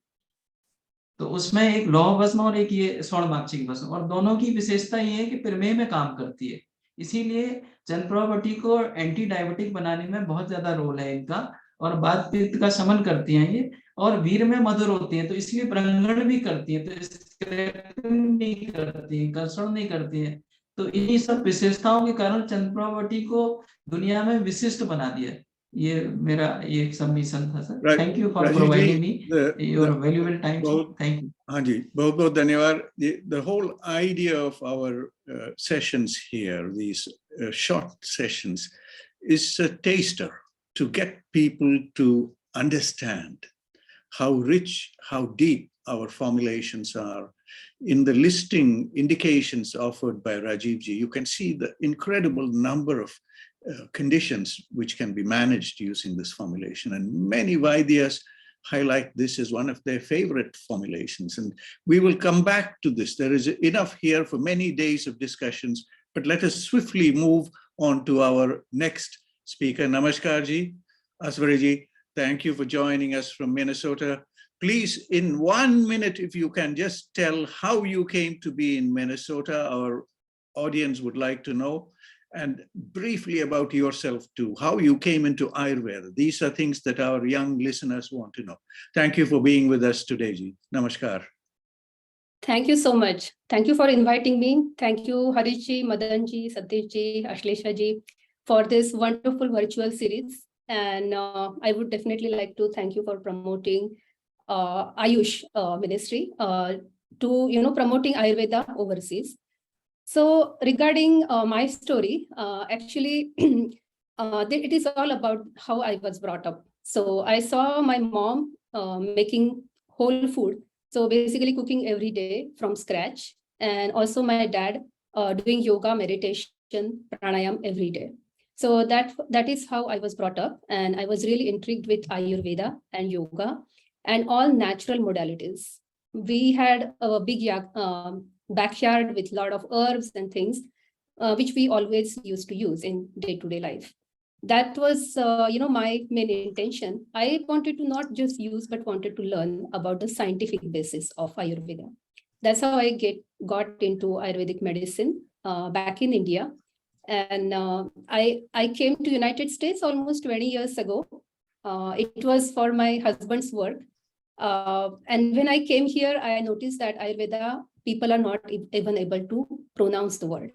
तो उसमें एक लौह भस्म और एक ये स्वर्ण मार्चिक भस्म, और दोनों की विशेषता ये है कि प्रमेह में काम करती है. इसीलिए चंद्रप्रभा वटी को एंटी डायबिटिक बनाने में बहुत ज्यादा रोल है इनका, और वात पित्त का शमन करती हैं ये, और वीर में मधुर होती है, तो इसलिए प्रंगण भी करती है, तो स्क्रैपिंग नहीं करती है, कर्षण नहीं करती है. तो इन्हीं सब विशेषताओं के कारण चंद्रप्रभा वटी को दुनिया में विशिष्ट बना दिया. ये मेरा एक सबमिशन था sir. Thank you for providing me your valuable time. Thank you. हाँ जी, बहुत बहुत धन्यवाद. The whole idea of our sessions here, these short sessions, is a taster to get people to understand how rich, how deep our formulations are. In the listing indications offered by Rajiv ji, you can see the incredible number of conditions which can be managed using this formulation. And many Vaidyas highlight this as one of their favorite formulations. And we will come back to this. There is enough here for many days of discussions, but let us swiftly move on to our next speaker. Namaskar ji, Aswari ji, thank you for joining us from Minnesota. Please, in 1 minute, if you can just tell how you came to be in Minnesota, our audience would like to know, and briefly about yourself too, how you came into Ayurveda. These are things that our young listeners want to know. Thank you for being with us today, ji. Namaskar. Thank you so much. Thank you for inviting me. Thank you, Harish ji, Madan ji, Satish ji, Ashlesha ji, for this wonderful virtual series. And I would definitely like to thank you for promoting Ayush Ministry to promoting Ayurveda overseas. So regarding my story, actually, it is all about how I was brought up. So I saw my mom making whole food. So basically cooking every day from scratch. And also my dad doing yoga, meditation, pranayam every day. So that is how I was brought up. And I was really intrigued with Ayurveda and yoga and all natural modalities. We had a big backyard with a lot of herbs and things, which we always used to use in day-to-day life. That was, my main intention. I wanted to not just use, but wanted to learn about the scientific basis of Ayurveda. That's how I got into Ayurvedic medicine back in India. And I came to United States almost 20 years ago. It was for my husband's work. And when I came here, I noticed that Ayurveda, people are not even able to pronounce the word,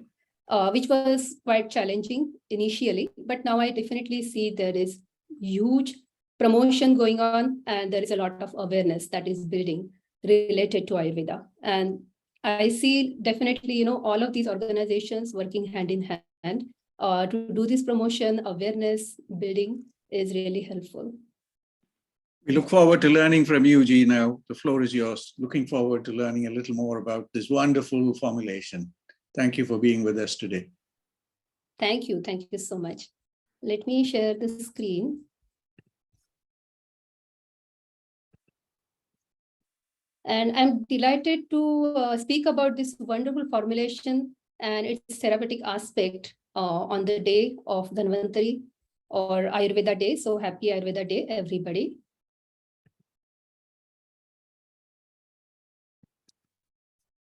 which was quite challenging initially. But now I definitely see there is huge promotion going on, and there is a lot of awareness that is building related to Ayurveda. And I see definitely, all of these organizations working hand in hand to do this promotion, awareness building is really helpful. We look forward to learning from you, Ji. Now, the floor is yours. Looking forward to learning a little more about this wonderful formulation. Thank you for being with us today. Thank you. Thank you so much. Let me share the screen. And I'm delighted to speak about this wonderful formulation and its therapeutic aspect on the day of Dhanvantari or Ayurveda Day. So happy Ayurveda Day, everybody.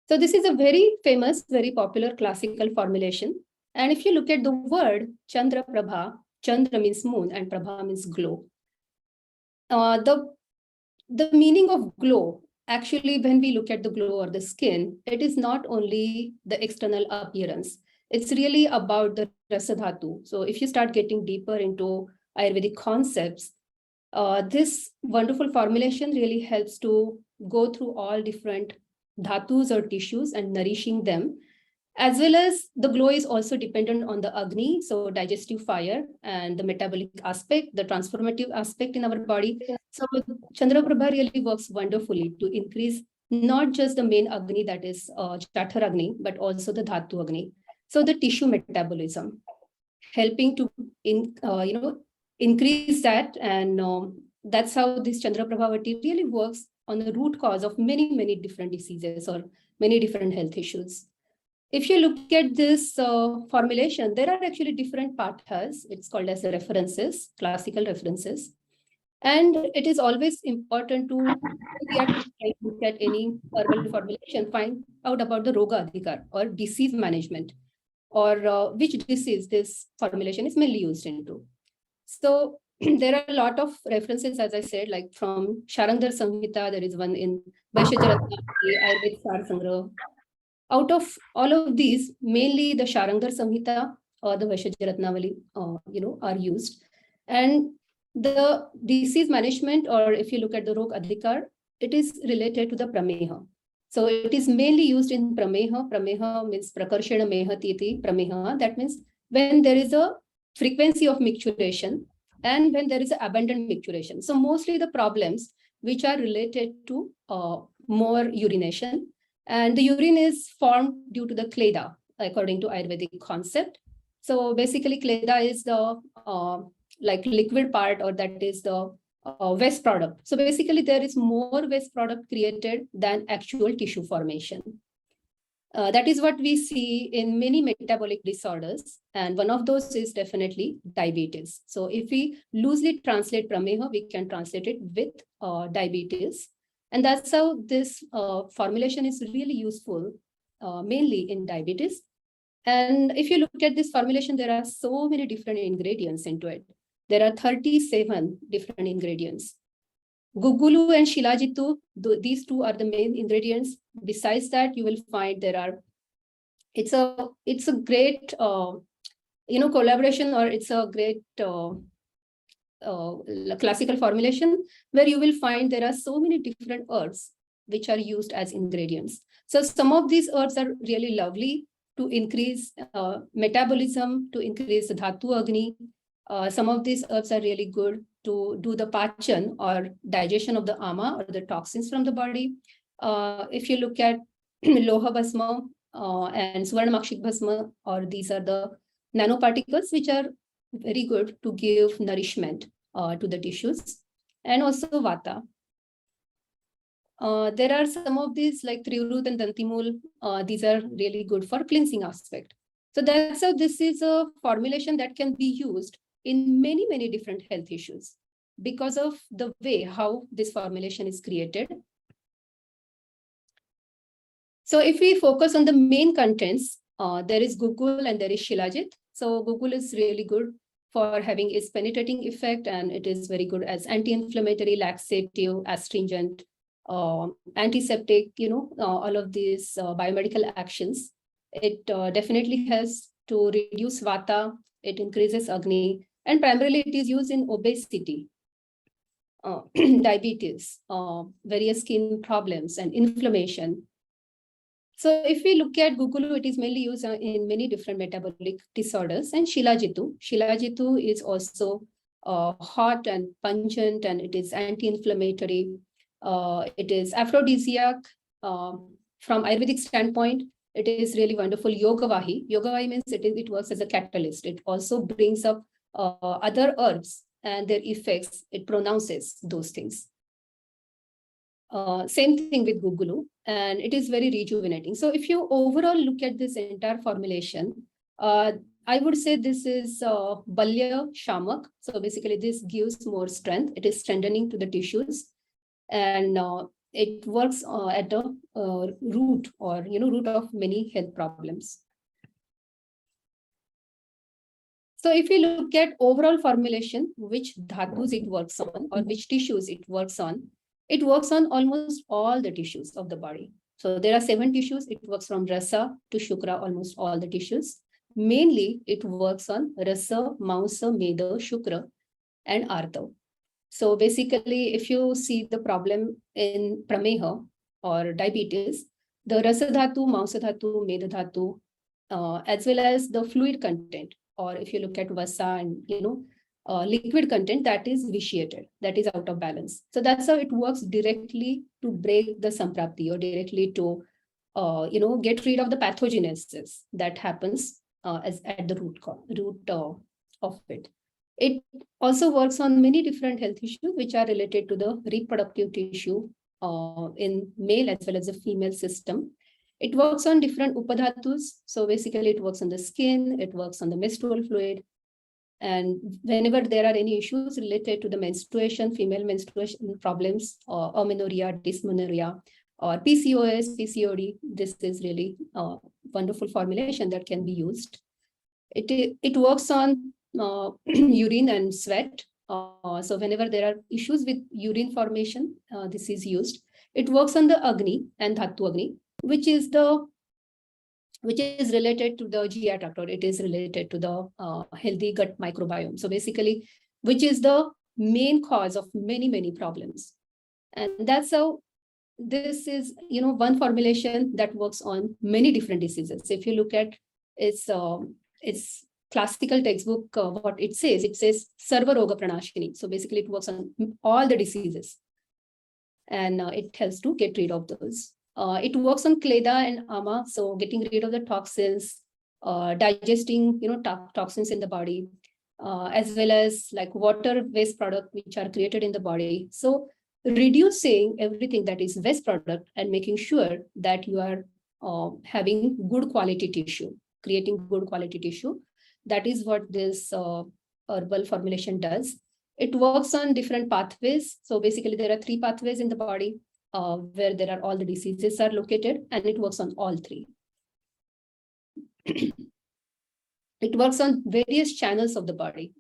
So this is a very famous, very popular classical formulation. And if you look at the word Chandraprabha, Chandra means moon and Prabha means glow. The meaning of glow, actually, when we look at the glow or the skin, it is not only the external appearance. It's really about the rasadhatu. So if you start getting deeper into Ayurvedic concepts, this wonderful formulation really helps to go through all different dhatus or tissues and nourishing them, as well as the glow is also dependent on the Agni, so digestive fire and the metabolic aspect, the transformative aspect in our body. So Chandraprabha really works wonderfully to increase not just the main Agni, that is Chathar Agni, but also the Dhatu Agni. So the tissue metabolism, helping to increase that, and that's how this Chandraprabha Vati really works on the root cause of many, many different diseases or many different health issues. If you look at this formulation, there are actually different pathas. It's called as references, classical references. And it is always important to, we are trying to look at any herbal formulation, find out about the Roga Adhikar or disease management, or which disease this formulation is mainly used into. So there are a lot of references, as I said, like from Sharangdar Samhita, there is one in Vaishyajaratna, Ayurveda Sar Sangra. Out of all of these, mainly the Sharangdar Samhita or the Vaishyajaratnavali, are used. And the disease management, or if you look at the Rog Adhikar, it is related to the Prameha. So it is mainly used in Prameha. Prameha means Prakarshana Meha Titi Prameha. That means when there is a frequency of micturition and when there is an abundant micturition. So mostly the problems which are related to more urination. And the urine is formed due to the kleda, according to Ayurvedic concept. So basically, kleda is the like liquid part, or that is the waste product. So basically, there is more waste product created than actual tissue formation. That is what we see in many metabolic disorders. And one of those is definitely diabetes. So if we loosely translate Prameha, we can translate it with diabetes. And that's how this formulation is really useful, mainly in diabetes. And if you look at this formulation, there are so many different ingredients into it. There are 37 different ingredients. Gugulu and Shilajitu, these two are the main ingredients. Besides that, you will find there are, it's a great, collaboration, or it's a great classical formulation where you will find there are so many different herbs which are used as ingredients. So some of these herbs are really lovely to increase metabolism, to increase the Dhatu Agni. Some of these herbs are really good to do the pachan or digestion of the ama or the toxins from the body. If you look at Loha Bhasma and Suvarnamakshik Bhasma, or these are the nanoparticles which are very good to give nourishment to the tissues, and also Vata. There are some of these like Trivrut and Dantimul. These are really good for cleansing aspect. So that's how this is a formulation that can be used in many, many different health issues because of the way how this formulation is created. So if we focus on the main contents, there is Gugul and there is Shilajit. So Gugul is really good for having its penetrating effect, and it is very good as anti-inflammatory, laxative, astringent, antiseptic, all of these biomedical actions. It definitely helps to reduce Vata, it increases Agni, and primarily it is used in obesity, diabetes, various skin problems and inflammation. So if we look at Gugulu, it is mainly used in many different metabolic disorders. And Shilajitu is also hot and pungent, and it is anti-inflammatory. It is aphrodisiac. From Ayurvedic standpoint, it is really wonderful. Yogavahi. Yogavahi means it works as a catalyst. It also brings up other herbs and their effects. It pronounces those things. Same thing with Gugulu, and it is very rejuvenating. So if you overall look at this entire formulation, I would say this is Balya Shamak. So basically this gives more strength. It is strengthening to the tissues, and it works at the root or root of many health problems. So if you look at overall formulation, which dhatus it works on or which tissues it works on almost all the tissues of the body. So there are 7 tissues. It works from rasa to shukra, almost all the tissues. Mainly it works on rasa, mausa, meda, shukra, and artha. So basically, if you see the problem in prameha or diabetes, the rasa dhatu, mausa dhatu, meda dhatu, as well as the fluid content, or if you look at vasa and liquid content, that is vitiated, that is out of balance. So that's how it works directly to break the samprapti or directly to get rid of the pathogenesis that happens as at the root of it. It also works on many different health issues which are related to the reproductive tissue in male as well as the female system. It works on different upadhatus. So basically it works on the skin, it works on the menstrual fluid. And whenever there are any issues related to the menstruation, female menstruation problems, or amenorrhea, dysmenorrhea, or PCOS, PCOD, this is really a wonderful formulation that can be used. It works on urine and sweat. So whenever there are issues with urine formation, this is used. It works on the Agni and Dhatu Agni, which is related to the GI tract, or it is related to the healthy gut microbiome. So basically, which is the main cause of many, many problems. And that's how this is, one formulation that works on many different diseases. If you look at its classical textbook, what it says Sarva Roga Pranashini. So basically it works on all the diseases, and it helps to get rid of those. It works on Kleda and Ama, so getting rid of the toxins, digesting, toxins in the body, as well as like water waste product which are created in the body. So reducing everything that is waste product and making sure that you are having good quality tissue, creating good quality tissue. That is what this herbal formulation does. It works on different pathways. So basically there are 3 pathways in the body where there are all the diseases are located, and it works on all 3. It works on various channels of the body.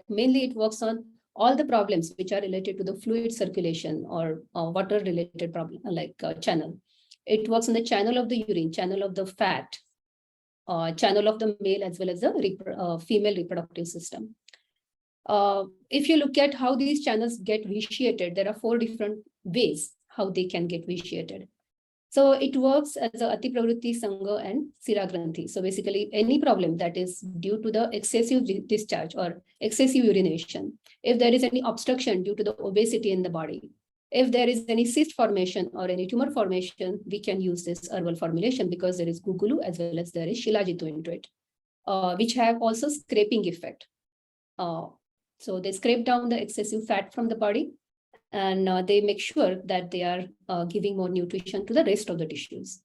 Mainly it works on all the problems which are related to the fluid circulation or water related problem, channel. It works on the channel of the urine, channel of the fat, channel of the male as well as the female reproductive system. If you look at how these channels get vitiated, there are 4 different ways how they can get vitiated. So it works as a Ati Pravritti, Sangha, and Sira Granthi. So basically any problem that is due to the excessive discharge or excessive urination, if there is any obstruction due to the obesity in the body, if there is any cyst formation or any tumor formation, we can use this herbal formulation because there is Gugulu as well as there is Shilajitu into it, which have also scraping effect. So they scrape down the excessive fat from the body, and they make sure that they are giving more nutrition to the rest of the tissues.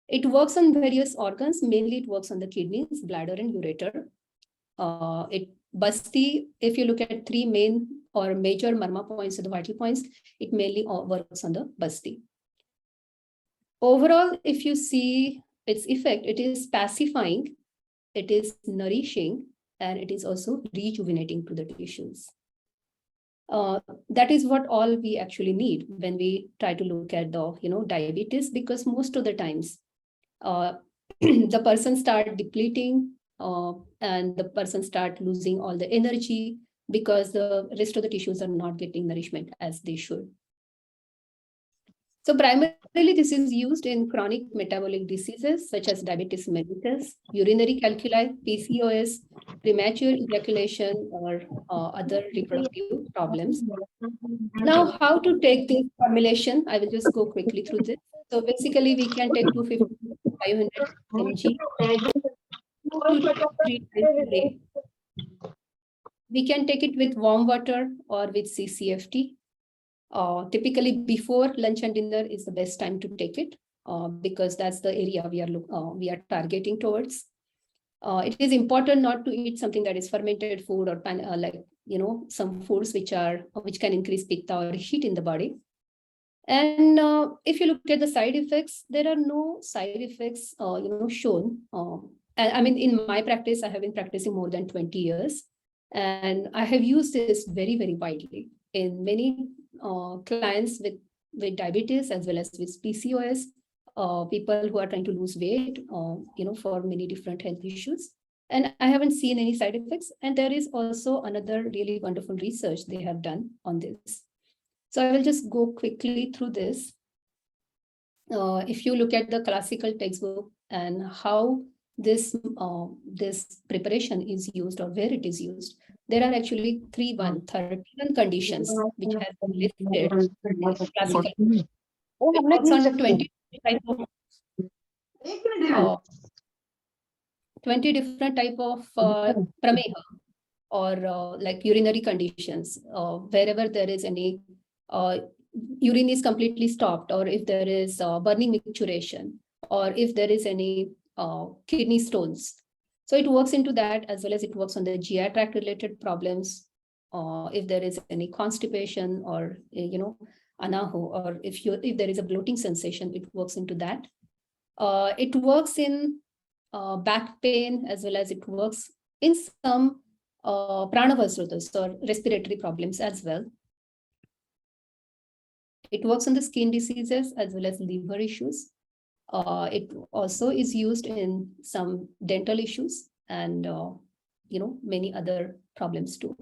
It works on various organs. Mainly it works on the kidneys, bladder, and ureter. Basti, if you look at 3 main or major marma points or the vital points, it mainly works on the Basti. Overall, if you see its effect, it is pacifying, it is nourishing, and it is also rejuvenating to the tissues. That is what all we actually need when we try to look at the diabetes, because most of the times the person start depleting and the person start losing all the energy because the rest of the tissues are not getting nourishment as they should. So primarily this is used in chronic metabolic diseases such as diabetes mellitus, urinary calculi, PCOS, premature ejaculation, or other reproductive problems. Now, how to take this formulation? I will just go quickly through this. So basically we can take 250 to 500 mg 2 to 3 times a day. We can take it with warm water or with CCFT. Typically before lunch and dinner is the best time to take it because that's the area we are targeting towards. It is important not to eat something that is fermented food or some foods which can increase pitta or heat in the body. And if you look at the side effects, there are no side effects shown. I mean, in my practice, I have been practicing more than 20 years, and I have used this very, very widely in many clients with diabetes as well as with PCOS, people who are trying to lose weight, for many different health issues. And I haven't seen any side effects. And there is also another really wonderful research they have done on this. So I will just go quickly through this. If you look at the classical textbook and how this preparation is used or where it is used, there are actually 31 conditions which have been listed in classical. It works on 20 type of 20 different type of prameha or like urinary conditions, wherever there is any urine is completely stopped, or if there is burning micturition, or if there is any kidney stones. So it works into that, as well as it works on the GI tract related problems. If there is any constipation or anaho, or if there is a bloating sensation, it works into that. It works in back pain, as well as it works in some pranavasrutas or respiratory problems as well. It works on the skin diseases as well as liver issues. It also is used in some dental issues and many other problems too.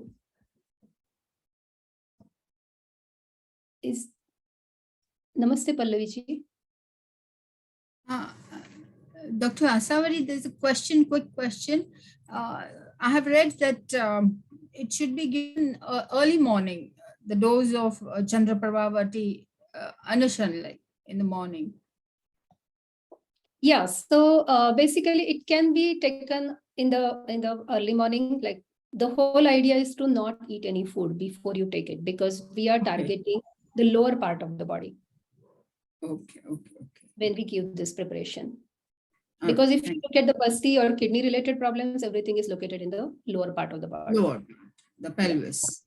Namaste, Pallavi ji. Dr. Asawari, there's a quick question. I have read that it should be given early morning, the dose of Chandraprabha Vati Anushan, like in the morning. Yeah, so basically it can be taken in the early morning. Like the whole idea is to not eat any food before you take it, because we are targeting the lower part of the body. Okay. When we give this preparation. Because if you look at the basti or kidney related problems, everything is located in the lower part of the body. Lower, the pelvis.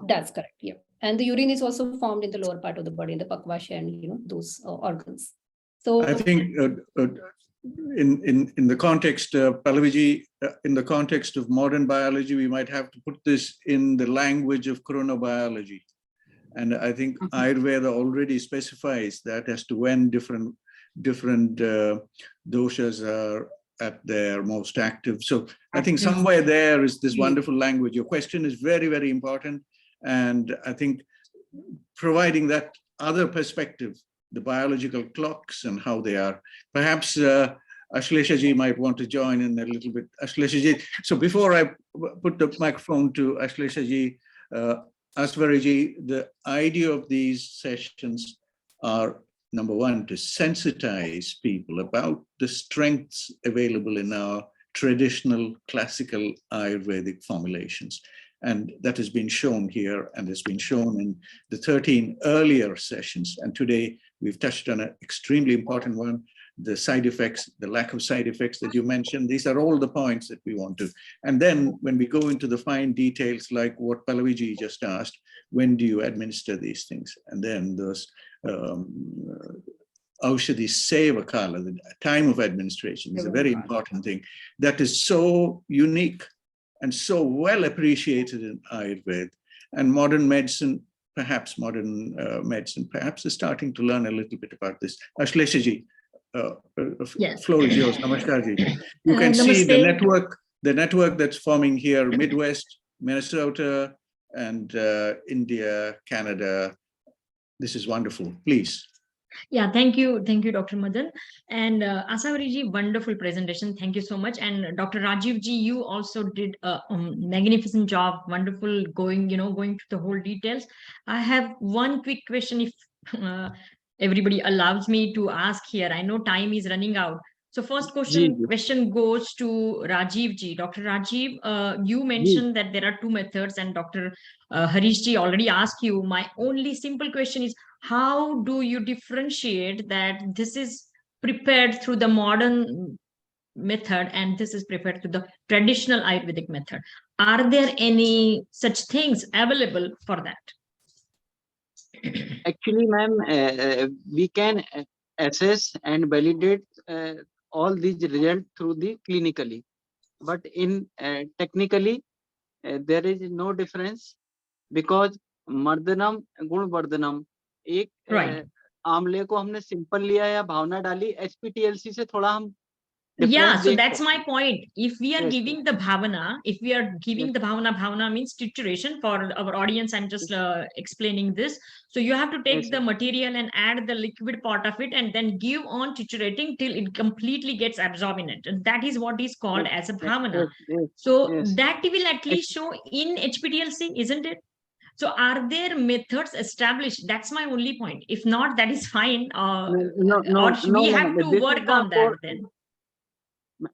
That's correct, yeah. And the urine is also formed in the lower part of the body, in the pakvasha and those organs. So I think in the context, Pallaviji, in the context of modern biology, we might have to put this in the language of chronobiology. And I think Ayurveda already specifies that as to when different doshas are at their most active. So I think somewhere there is this wonderful language. Your question is very, very important. And I think providing that other perspective, the biological clocks and how they are, perhaps Ashlesha ji might want to join in a little bit. Ashlesha ji, so before I put the microphone to Ashlesha ji, Aswari ji, the idea of these sessions are, number one, to sensitize people about the strengths available in our traditional classical Ayurvedic formulations. And that has been shown here and has been shown in the 13 earlier sessions. And today we've touched on an extremely important one, the side effects, the lack of side effects that you mentioned. These are all the points that we want to. And then when we go into the fine details, like what Pallaviji just asked, when do you administer these things? And then those Aushadhi Seva Kala, the time of administration, is a very important thing that is so unique and so well appreciated in Ayurveda. And modern medicine, perhaps is starting to learn a little bit about this. Ashlesha ji, Yes. Floor is yours. Namaskar ji. You can see the network that's forming here, Midwest, Minnesota, and India, Canada. This is wonderful. Please. Yeah, thank you, Dr. Madan. And Asawari ji, wonderful presentation. Thank you so much. And Dr. Rajiv ji, you also did a magnificent job. Wonderful going to the whole details. I have one quick question, if everybody allows me to ask here. I know time is running out. So first ji, question goes to Rajiv ji. Dr. Rajiv, you mentioned that there are two methods, and Dr. Harish ji already asked you. My only simple question is, how do you differentiate that this is prepared through the modern method and this is prepared through the traditional Ayurvedic method? Are there any such things available for that? actually, ma'am, we can assess and validate all these results through the clinically, but in technically there is no difference, because मर्दनम गुण वर्धनम एक Right. आमले को हमने simple लिया या भावना डाली, एचपीटीएलसी से थोड़ा हम Yeah, difference so देख that's सकते my हैं. point. If we are Yes, giving the bhavana, if we are giving the bhavana means trituration for our audience. I'm just explaining this. So you have to take yes, the material and add the liquid part of it and then give on triturating till it completely gets absorbed in it. And that is what is called as a bhavana. yes, So yes. that will at least show in HPTLC, isn't it? So are there methods established? That's my only point. If not, that is fine. No, Or we have ma'am. to This is work the on that then.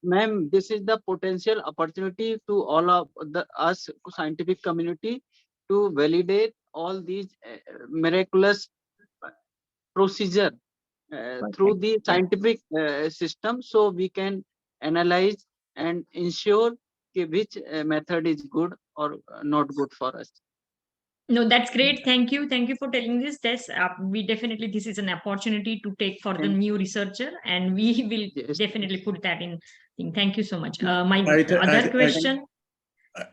ma'am, this is the potential opportunity to all of the us scientific community to validate all these miraculous procedure through the scientific system, so we can analyze and ensure which method is good or not good for us. No, that's great. Thank you. Thank you for telling this. We definitely, this is an opportunity to take for the new researcher, and we will definitely put that in. Thank you so much. My other question.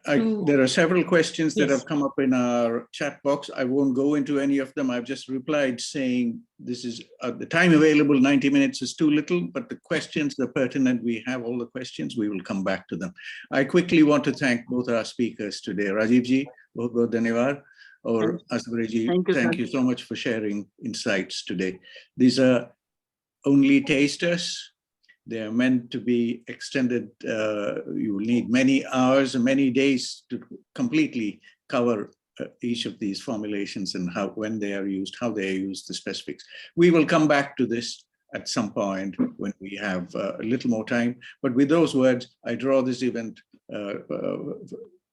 There are several questions that Yes. have come up in our chat box. I won't go into any of them. I've just replied saying this is the time available, 90 minutes is too little, but the questions, the pertinent, we have all the questions, we will come back to them. I quickly want to thank both our speakers today. Rajiv ji, bahut bahut dhanyawad, or Aswari ji, thank you so much for sharing insights today. These are only tasters. They are meant to be extended. You will need many hours and many days to completely cover each of these formulations and how, when they are used, how they are used, the specifics. We will come back to this at some point when we have a little more time. But with those words, I draw this event,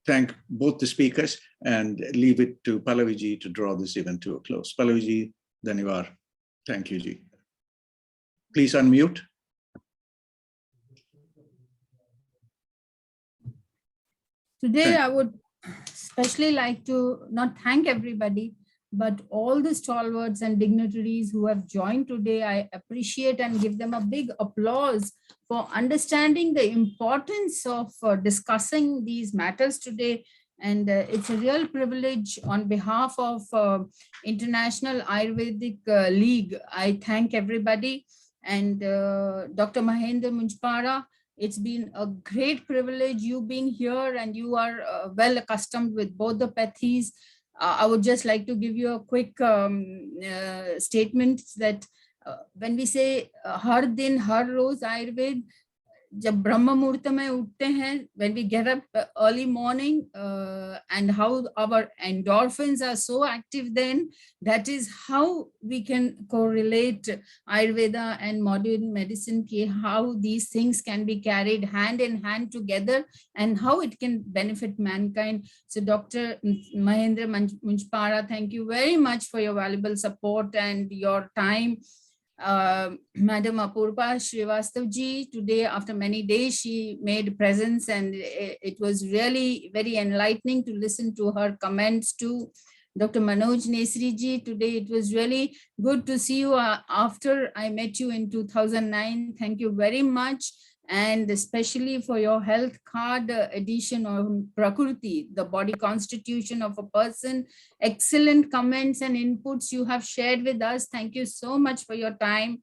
thank both the speakers, and leave it to Pallavi ji to draw this event to a close. Pallavi ji, dhanyawad. Thank you, ji. Please unmute. Today, I would especially like to not thank everybody, but all the stalwarts and dignitaries who have joined today. I appreciate and give them a big applause for understanding the importance of discussing these matters today. And it's a real privilege on behalf of International Ayurvedic League. I thank everybody. And Dr. Mahendra Munchpara, it's been a great privilege you being here, and you are well accustomed with both the pathies. I would just like to give you a quick statement that when we say har din har roz Ayurved, जब ब्रह्म मुहूर्त में उठते हैं, when we get up early morning, and how our endorphins are so active, then that is how we can correlate Ayurveda and modern medicine, how these things can be carried hand in hand together and how it can benefit mankind. So Dr. Mahendra Munchpara, thank you very much for your valuable support and your time. Madam Apurva Srivastav ji, today after many days she made presence, and it was really very enlightening to listen to her comments too. Dr. Manoj Nesri ji, today it was really good to see you after I met you in 2009. Thank you very much, and especially for your health card edition on Prakriti, the body constitution of a person. Excellent comments and inputs you have shared with us. Thank you so much for your time.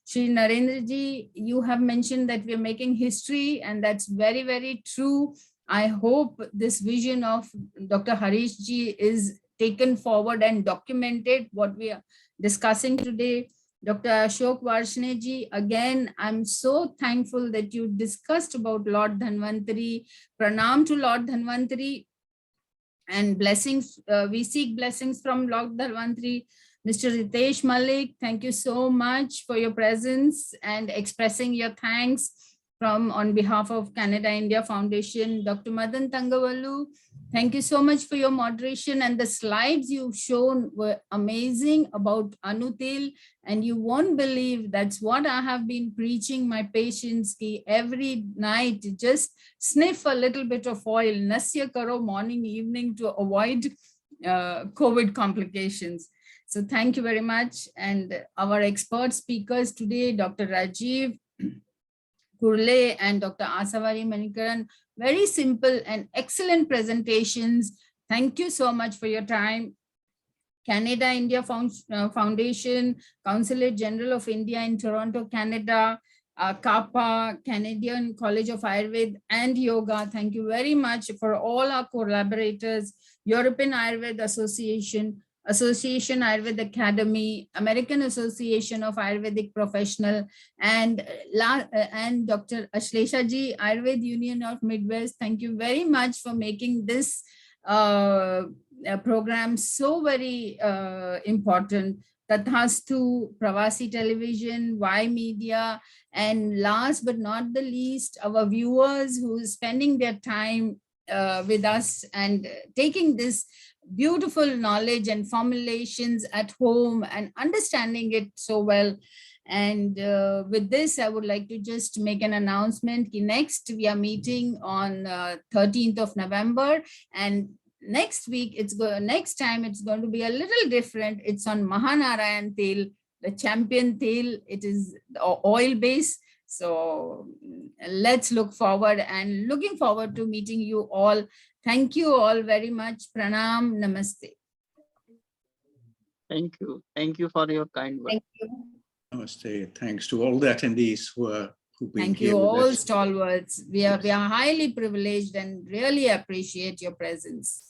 Shri Narendra ji, you have mentioned that we are making history, and that's very, very true. I hope this vision of Dr. Harish ji is taken forward and documented, what we are discussing today. Dr. Ashok Varshne ji, again, I'm so thankful that you discussed about Lord Dhanvantari. Pranam to Lord Dhanvantari, and blessings. We seek blessings from Lord Dhanvantari. Mr. Ritesh Malik, thank you so much for your presence and expressing your thanks on behalf of Canada India Foundation. Dr. Madan Tangavalu, thank you so much for your moderation, and the slides you've shown were amazing about Anutil, and you won't believe that's what I have been preaching my patients every night. Just sniff a little bit of oil, nasya karo morning, evening to avoid COVID complications. So thank you very much. And our expert speakers today, Dr. Rajiv Kurle and Dr. Asavari Manikaran, very simple and excellent presentations. Thank you so much for your time. Canada India Foundation, Consulate General of India in Toronto, Canada, CAPA, Canadian College of Ayurveda and Yoga. Thank you very much for all our collaborators, European Ayurveda Association, Association Ayurveda Academy, American Association of Ayurvedic Professional, and Dr. Ashlesha ji, Ayurveda Union of Midwest. Thank you very much for making this program so very important. Tathastu, Pravasi Television, Y Media, and last but not the least, our viewers who is spending their time with us and taking this beautiful knowledge and formulations at home and understanding it so well. And with this, I would like to just make an announcement. Next, we are meeting on 13th of November, and next week, next time it's going to be a little different. It's on Mahanarayan Tel, the champion Tel. It is oil base. So let's look forward, and looking forward to meeting you all. Thank you all very much. Pranam, namaste. Thank you. Thank you for your kind words. Thank you. Namaste. Thanks to all the attendees who've been Thank here you with all us. stalwarts. We are highly privileged and really appreciate your presence.